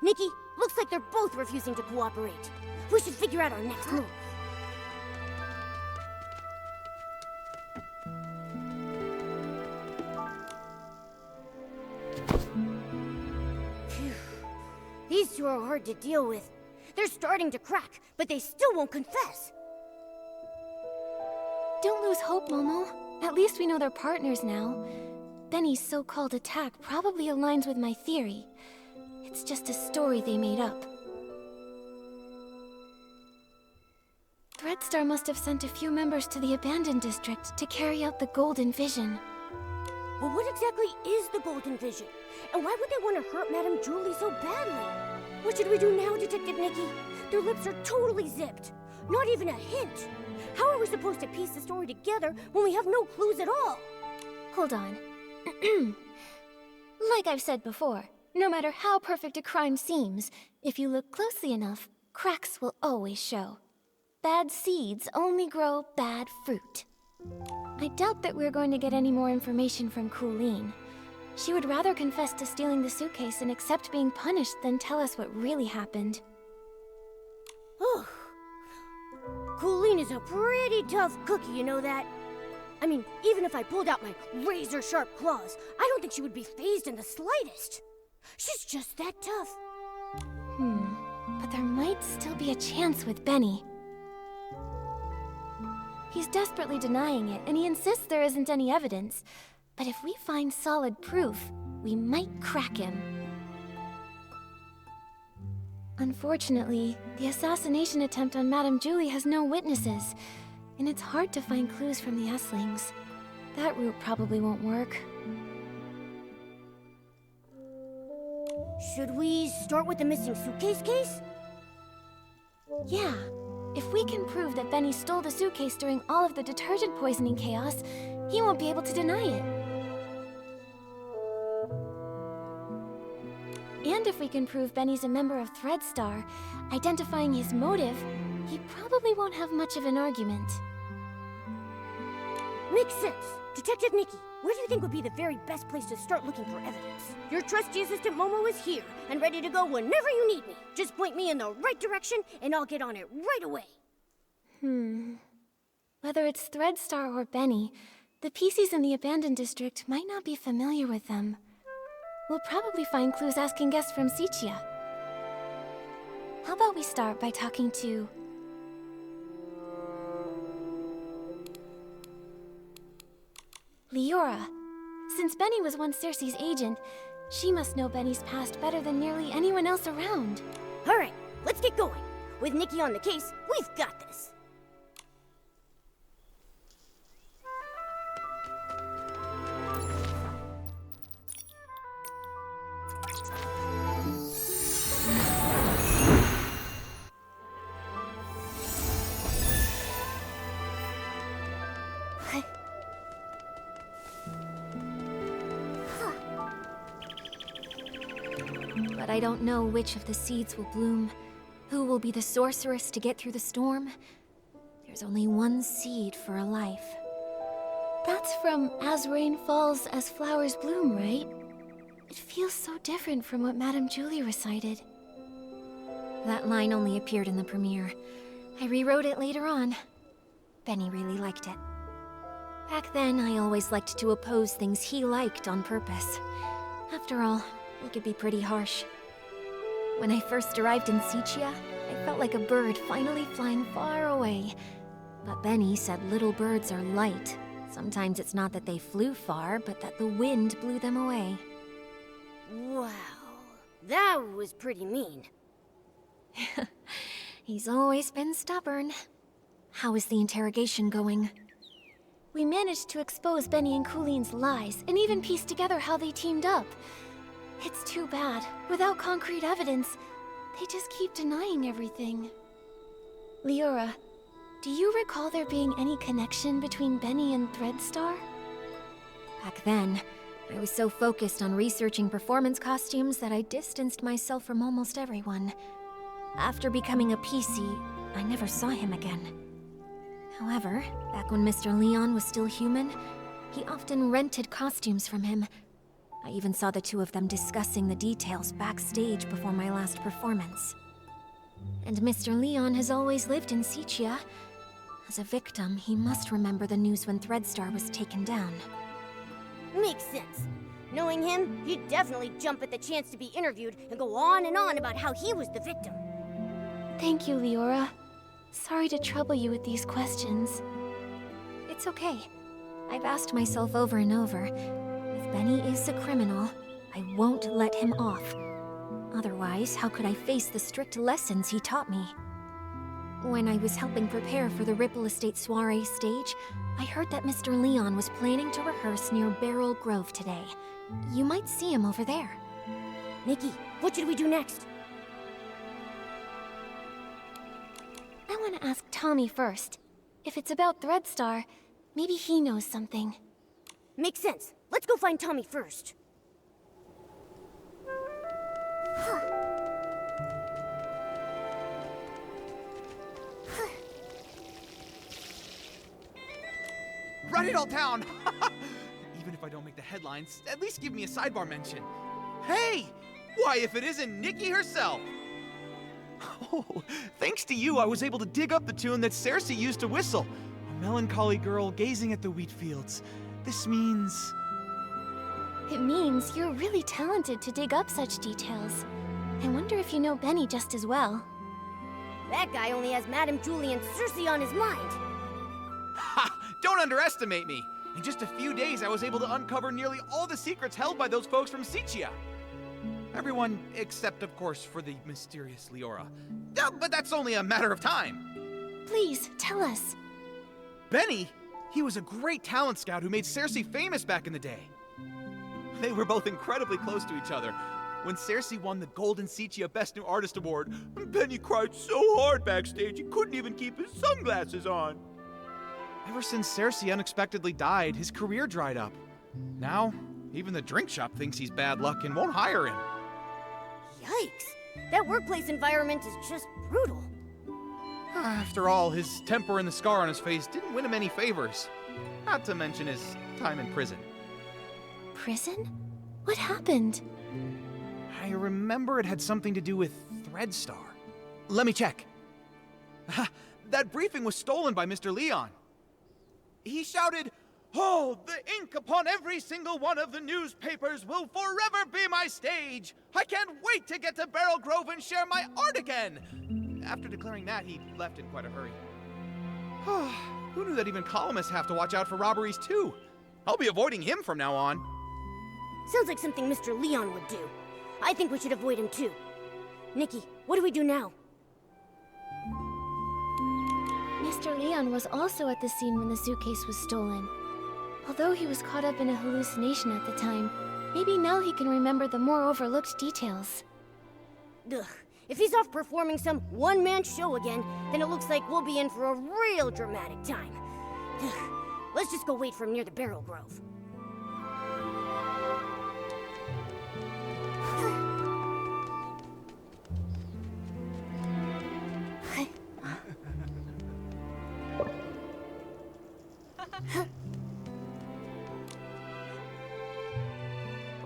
Nikki, looks like they're both refusing to cooperate. We should figure out our next move. Phew. These two are hard to deal with. They're starting to crack, but they still won't confess. Don't lose hope, Momo. At least we know they're partners now. Benny's so-called attack probably aligns with my theory. It's just a story they made up. Threadstar must have sent a few members to the abandoned district to carry out the Golden Vision. Well, what exactly is the Golden Vision? And why would they want to hurt Madame Julie so badly? What should we do now, Detective Nikki? Their lips are totally zipped. Not even a hint. How are we supposed to piece the story together when we have no clues at all? Hold on. Like I've said before, no matter how perfect a crime seems, if you look closely enough, cracks will always show. Bad seeds only grow bad fruit. I doubt that we're going to get any more information from Coolwyn. She would rather confess to stealing the suitcase and accept being punished than tell us what really happened. Coolwyn is a pretty tough cookie, you know that? I mean, even if I pulled out my razor-sharp claws, I don't think she would be fazed in the slightest. She's just that tough. But there might still be a chance with Benny. He's desperately denying it, and he insists there isn't any evidence. But if we find solid proof, we might crack him. Unfortunately, the assassination attempt on Madame Julie has no witnesses, and it's hard to find clues from the Esslings. That route probably won't work. Should we start with the missing suitcase case? Yeah. If we can prove that Benny stole the suitcase during all of the detergent poisoning chaos, He won't be able to deny it. And if we can prove Benny's a member of Threadstar, identifying his motive, he probably won't have much of an argument. Makes sense. Detective Nikki, where do you think would be the very best place to start looking for evidence? Your trusty assistant Momo is here and ready to go whenever you need me. Just point me in the right direction and I'll get on it right away. Whether it's Threadstar or Benny, the Pieceys in the abandoned district might not be familiar with them. We'll probably find clues asking guests from Sichia. How about we start by talking to... Liora. Since Benny was once Cersei's agent, she must know Benny's past better than nearly anyone else around. Alright, let's get going. With Nikki on the case, we've got this. But I don't know which of the seeds will bloom, who will be the sorceress to get through the storm. There's only one seed for a life. That's from As Rain Falls, As Flowers Bloom, right? It feels so different from what Madame Julie recited. That line only appeared in the premiere. I rewrote it later on. Benny really liked it. Back then, I always liked to oppose things he liked on purpose. After all, he could be pretty harsh. When I first arrived in Sichia, I felt like a bird finally flying far away. But Benny said little birds are light. Sometimes it's not that they flew far, but that the wind blew them away. Wow, that was pretty mean. He's always been stubborn. How is the interrogation going? We managed to expose Benny and Coolwyn's lies, and even piece together how they teamed up. It's too bad. Without concrete evidence, they just keep denying everything. Liora, do you recall there being any connection between Benny and Threadstar? Back then, I was so focused on researching performance costumes that I distanced myself from almost everyone. After becoming a Piecey, I never saw him again. However, back when Mr. Leon was still human, he often rented costumes from him. I even saw the two of them discussing the details backstage before my last performance. And Mr. Leon has always lived in Sichia. As a victim, he must remember the news when Threadstar was taken down. Makes sense. Knowing him, he'd definitely jump at the chance to be interviewed and go on and on about how he was the victim. Thank you, Liora. Sorry to trouble you with these questions. It's okay. I've asked myself over and over, if Benny is a criminal, I won't let him off. Otherwise, how could I face the strict lessons he taught me? When I was helping prepare for the Ripple Estate soiree stage, I heard that Mr. Leon was planning to rehearse near Beryl Grove today. You might see him over there. Nikki, what should we do next? I want to ask Tommy first. If it's about Threadstar, maybe he knows something. Makes sense. Let's go find Tommy first. Write it all down! Even if I don't make the headlines, at least give me a sidebar mention. Hey! Why, if it isn't Nikki herself! Oh, thanks to you, I was able to dig up the tune that Cersei used to whistle. A melancholy girl gazing at the wheat fields. This means... It means you're really talented to dig up such details. I wonder if you know Benny just as well. That guy only has Madame Julie and Cersei on his mind. Ha! Don't underestimate me! In just a few days, I was able to uncover nearly all the secrets held by those folks from Sichia. Everyone except, of course, for the mysterious Liora. But that's only a matter of time. Please, tell us. Benny? He was a great talent scout who made Cersei famous back in the day. They were both incredibly close to each other. When Cersei won the Golden Sichia Best New Artist Award, Benny cried so hard backstage he couldn't even keep his sunglasses on. Ever since Cersei unexpectedly died, his career dried up. Now, even the drink shop thinks he's bad luck and won't hire him. Yikes! That workplace environment is just brutal. After all, his temper and the scar on his face didn't win him any favors. Not to mention his time in prison. Prison? What happened? I remember it had something to do with Threadstar. Let me check. That briefing was stolen by Mr. Leon. He shouted, "Oh, the ink upon every single one of the newspapers will forever be my stage! I can't wait to get to Barrel Grove and share my art again!" After declaring that, he left in quite a hurry. Who knew that even columnists have to watch out for robberies too? I'll be avoiding him from now on. Sounds like something Mr. Leon would do. I think we should avoid him too. Nikki, what do we do now? Mr. Leon was also at the scene when the suitcase was stolen. Although he was caught up in a hallucination at the time, maybe now he can remember the more overlooked details. Ugh. If he's off performing some one-man show again, then it looks like we'll be in for a real dramatic time. Ugh. Let's just go wait for him near the Barrel Grove.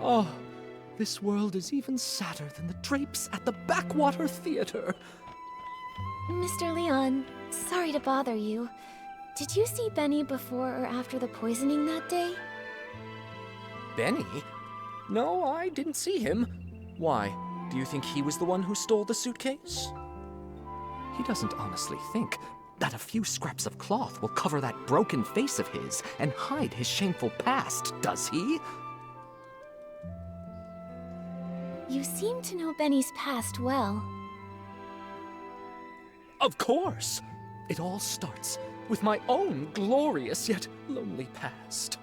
Oh, this world is even sadder than the drapes at the Backwater Theater. Mr. Leon, sorry to bother you. Did you see Benny before or after the poisoning that day? Benny? No, I didn't see him. Why? Do you think he was the one who stole the suitcase? He doesn't honestly think that a few scraps of cloth will cover that broken face of his and hide his shameful past, does he? You seem to know Benny's past well. Of course! It all starts with my own glorious yet lonely past.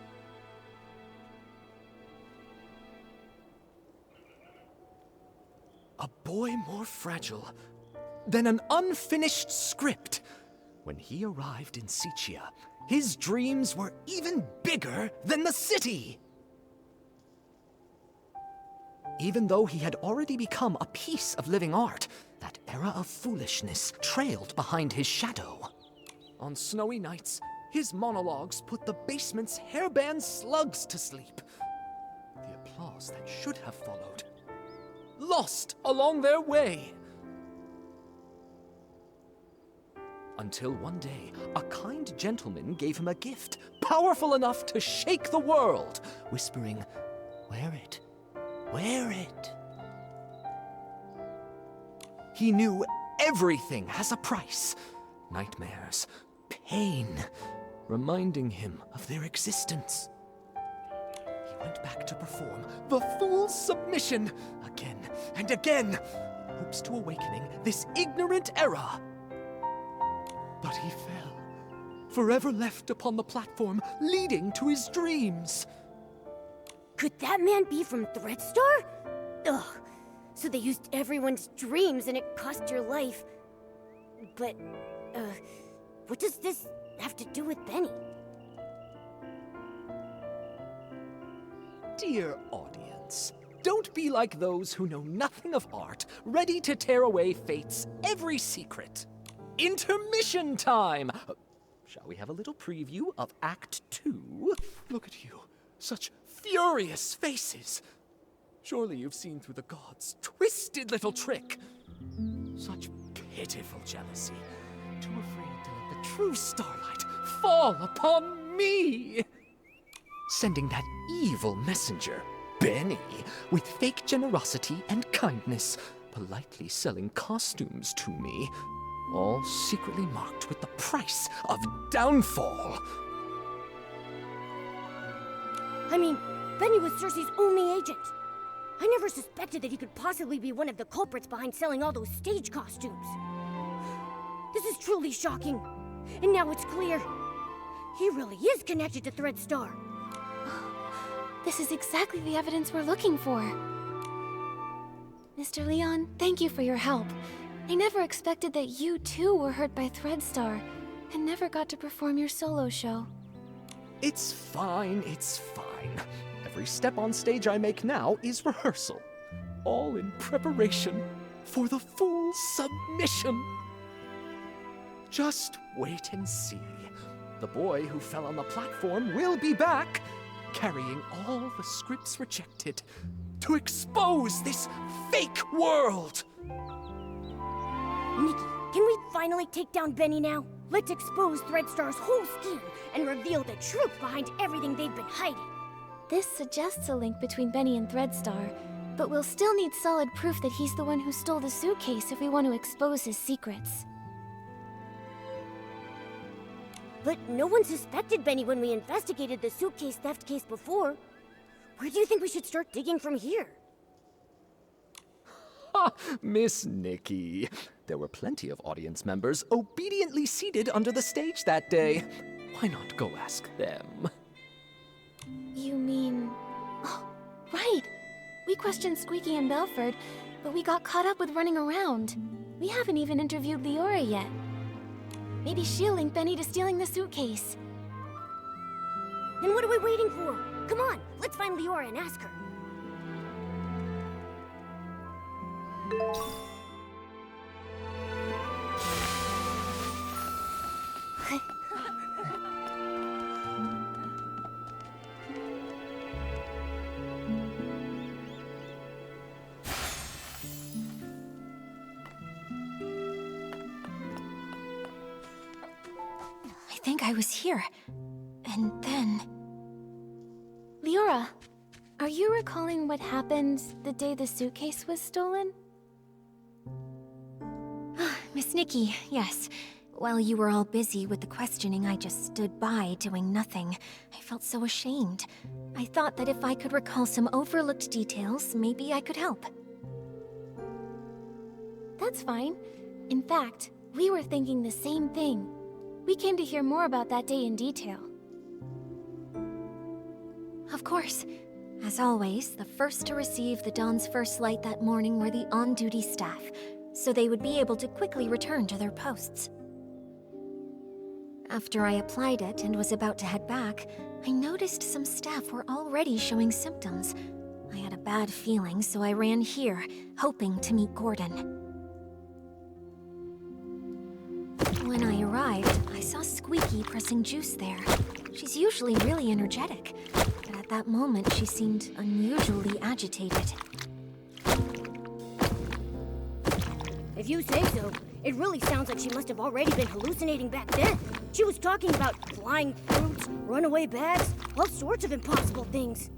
A boy more fragile than an unfinished script. When he arrived in Sicia, his dreams were even bigger than the city. Even though he had already become a piece of living art, that era of foolishness trailed behind his shadow. On snowy nights, his monologues put the basement's hairband slugs to sleep. The applause that should have followed, lost along their way. Until one day, a kind gentleman gave him a gift, powerful enough to shake the world, whispering, "Wear it. Wear it." He knew everything has a price. Nightmares, pain, reminding him of their existence. He went back to perform the fool's submission again and again, in hopes to awakening this ignorant era. But he fell, forever left upon the platform leading to his dreams. Could that man be from Threadstar? Ugh. So they used everyone's dreams and it cost your life. But, what does this have to do with Benny? Dear audience, don't be like those who know nothing of art, ready to tear away fate's every secret. Intermission time! Shall we have a little preview of Act 2? Look at you, such furious faces. Surely you've seen through the gods' twisted little trick. Such pitiful jealousy, too afraid to let the true starlight fall upon me. Sending that evil messenger, Benny, with fake generosity and kindness, politely selling costumes to me, all secretly marked with the price of downfall. I mean, Benny was Cersei's only agent. I never suspected that he could possibly be one of the culprits behind selling all those stage costumes. This is truly shocking. And now it's clear. He really is connected to Threadstar. This is exactly the evidence we're looking for. Mr. Leon, thank you for your help. I never expected that you too were hurt by Threadstar. and never got to perform your solo show. It's fine, it's fine. Every step on stage I make now is rehearsal. All in preparation for the full submission. Just wait and see. The boy who fell on the platform will be back, carrying all the scripts rejected to expose this fake world. Nikki, can we finally take down Benny now? Let's expose Threadstar's whole scheme and reveal the truth behind everything they've been hiding. This suggests a link between Benny and Threadstar, but we'll still need solid proof that he's the one who stole the suitcase if we want to expose his secrets. But no one suspected Benny when we investigated the suitcase theft case before. Where do you think we should start digging from here? Ha! Miss Nikki. There were plenty of audience members obediently seated under the stage that day. Why not go ask them? You mean... Oh, right! We questioned Squeaky and Belford, but we got caught up with running around. We haven't even interviewed Liora yet. Maybe she'll link Benny to stealing the suitcase. Then what are we waiting for? Come on, let's find Liora and ask her. I think I was here. And then... Liora, are you recalling what happened the day the suitcase was stolen? Miss Nikki, yes. While you were all busy with the questioning, I just stood by doing nothing. I felt so ashamed. I thought that if I could recall some overlooked details, maybe I could help. That's fine. In fact, we were thinking the same thing. We came to hear more about that day in detail. Of course. As always, the first to receive the dawn's first light that morning were the on-duty staff, so they would be able to quickly return to their posts. After I applied it and was about to head back, I noticed some staff were already showing symptoms. I had a bad feeling, so I ran here, hoping to meet Gordon. When I arrived, I saw Squeaky pressing juice there. She's usually really energetic, but at that moment she seemed unusually agitated. If you say so, it really sounds like she must have already been hallucinating back then. She was talking about flying fruits, runaway bags, all sorts of impossible things.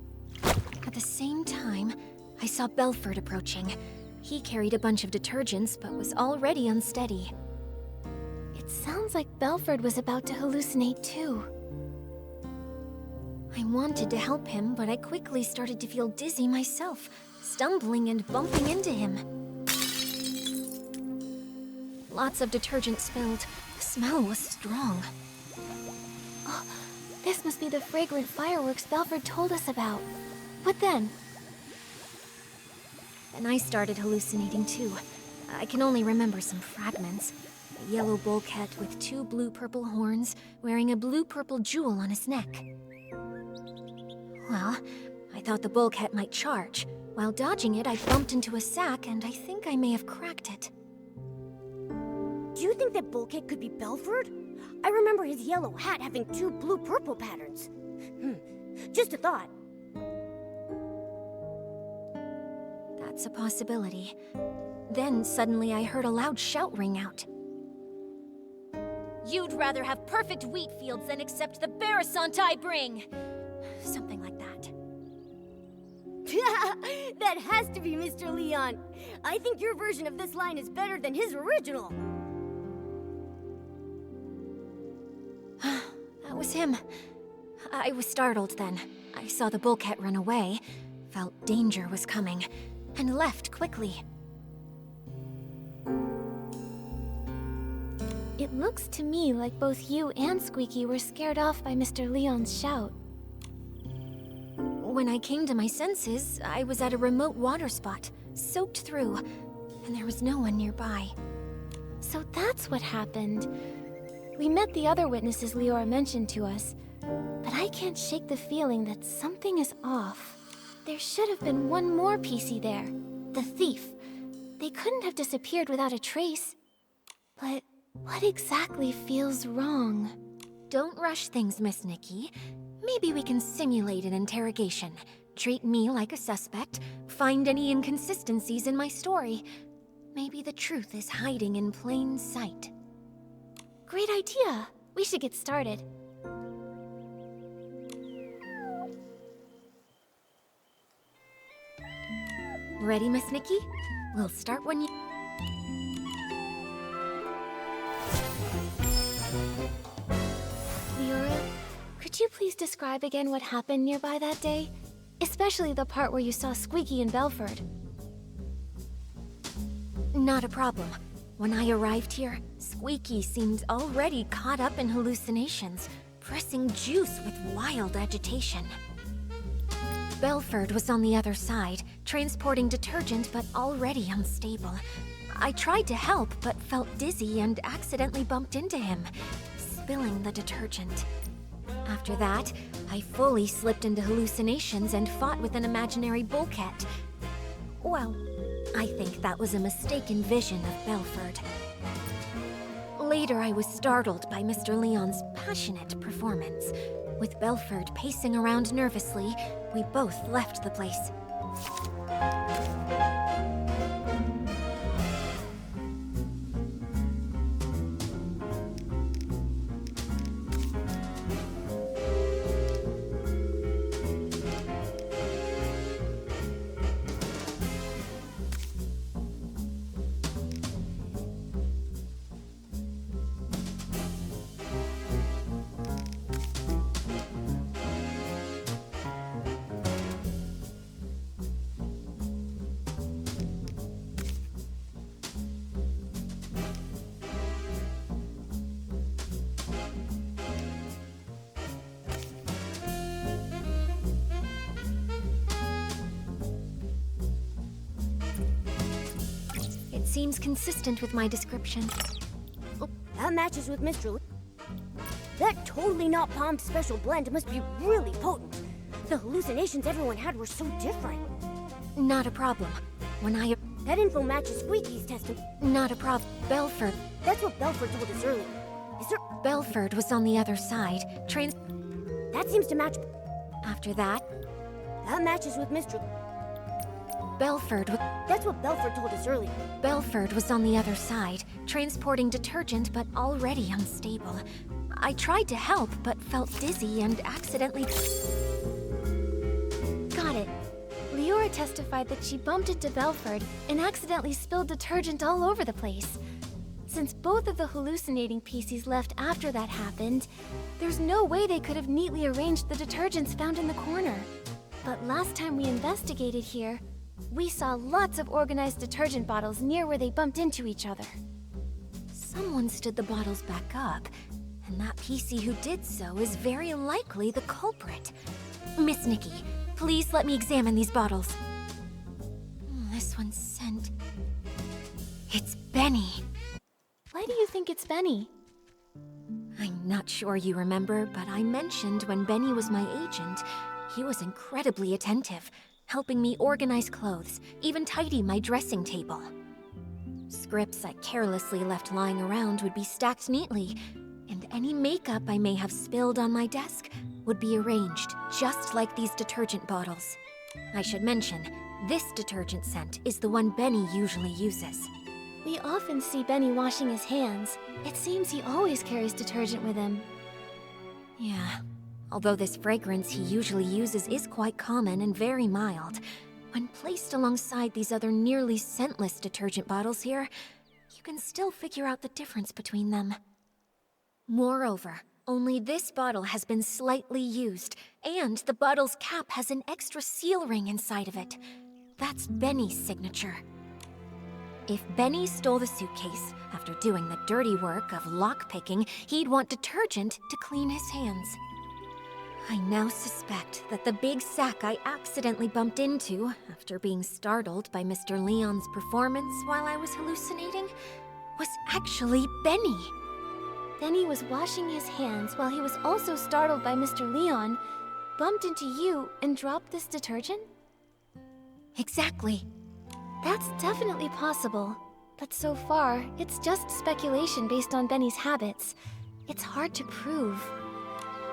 At the same time, I saw Belford approaching. He carried a bunch of detergents, but was already unsteady. It sounds like Belford was about to hallucinate too. I wanted to help him, but I quickly started to feel dizzy myself, stumbling and bumping into him. Lots of detergent spilled. The smell was strong. Oh, this must be the fragrant fireworks Belford told us about. What then? Then I started hallucinating too. I can only remember some fragments. A yellow bulkhead with 2 blue-purple horns, wearing a blue-purple jewel on his neck. Well, I thought the bulkhead might charge. While dodging it, I bumped into a sack, and I think I may have cracked it. Do you think that bulkhead could be Belford? I remember his yellow hat having 2 blue-purple patterns. Just a thought. That's a possibility. Then suddenly I heard a loud shout ring out. You'd rather have perfect wheat fields than accept the Barasant I bring! Something like that. That has to be Mr. Leon. I think your version of this line is better than his original. That was him. I was startled then. I saw the bulkhead run away, felt danger was coming, and left quickly. It looks to me like both you and Squeaky were scared off by Mr. Leon's shout. When I came to my senses, I was at a remote water spot, soaked through, and there was no one nearby. So that's what happened. We met the other witnesses Liora mentioned to us, but I can't shake the feeling that something is off. There should have been one more Piecey there, the thief. They couldn't have disappeared without a trace. But what exactly feels wrong? Don't rush things, Miss Nikki. Maybe we can simulate an interrogation. Treat me like a suspect, find any inconsistencies in my story. Maybe the truth is hiding in plain sight. Great idea! We should get started. Ready, Miss Nikki? We'll start when you... Liora, could you please describe again what happened nearby that day? Especially the part where you saw Squeaky and Belford. Not a problem. When I arrived here, Squeaky seemed already caught up in hallucinations, pressing juice with wild agitation. Belford was on the other side, transporting detergent but already unstable. I tried to help but felt dizzy and accidentally bumped into him, spilling the detergent. After that, I fully slipped into hallucinations and fought with an imaginary bullcat. Well, I think that was a mistaken vision of Belford. Later, I was startled by Mr. Leon's passionate performance. With Belford pacing around nervously, we both left the place. Seems consistent with my description. Oh, that matches with Mr. That totally not palmed special blend must be really potent. The hallucinations everyone had were so different. Not a problem. When I... That info matches Squeaky's testimony. Not a problem. Belford. That's what Belford told us earlier. Is there... Belford was on the other side. That seems to match... After that... That matches with Mr. Belford was... That's what Belford told us earlier. Belford was on the other side, transporting detergent but already unstable. I tried to help but felt dizzy and accidentally... Got it. Liora testified that she bumped into Belford and accidentally spilled detergent all over the place. Since both of the hallucinating Pieceys left after that happened, there's no way they could have neatly arranged the detergents found in the corner. But last time we investigated here, we saw lots of organized detergent bottles near where they bumped into each other. Someone stood the bottles back up, and that Piecey who did so is very likely the culprit. Miss Nikki, please let me examine these bottles. This one's scent. It's Benny. Why do you think it's Benny? I'm not sure you remember, but I mentioned when Benny was my agent, he was incredibly attentive, helping me organize clothes, even tidy my dressing table. Scripts I carelessly left lying around would be stacked neatly, and any makeup I may have spilled on my desk would be arranged just like these detergent bottles. I should mention, this detergent scent is the one Benny usually uses. We often see Benny washing his hands. It seems he always carries detergent with him. Yeah. Although this fragrance he usually uses is quite common and very mild, when placed alongside these other nearly scentless detergent bottles here, you can still figure out the difference between them. Moreover, only this bottle has been slightly used, and the bottle's cap has an extra seal ring inside of it. That's Benny's signature. If Benny stole the suitcase, after doing the dirty work of lockpicking, he'd want detergent to clean his hands. I now suspect that the big sack I accidentally bumped into, after being startled by Mr. Leon's performance while I was hallucinating, was actually Benny. Benny was washing his hands while he was also startled by Mr. Leon, bumped into you, and dropped this detergent? Exactly. That's definitely possible. But so far, it's just speculation based on Benny's habits. It's hard to prove.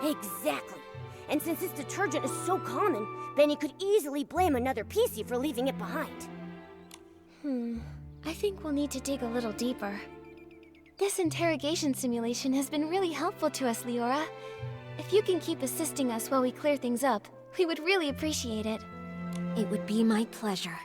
Exactly. And since this detergent is so common, Benny could easily blame another Piecey for leaving it behind. I think we'll need to dig a little deeper. This interrogation simulation has been really helpful to us, Liora. If you can keep assisting us while we clear things up, we would really appreciate it. It would be my pleasure.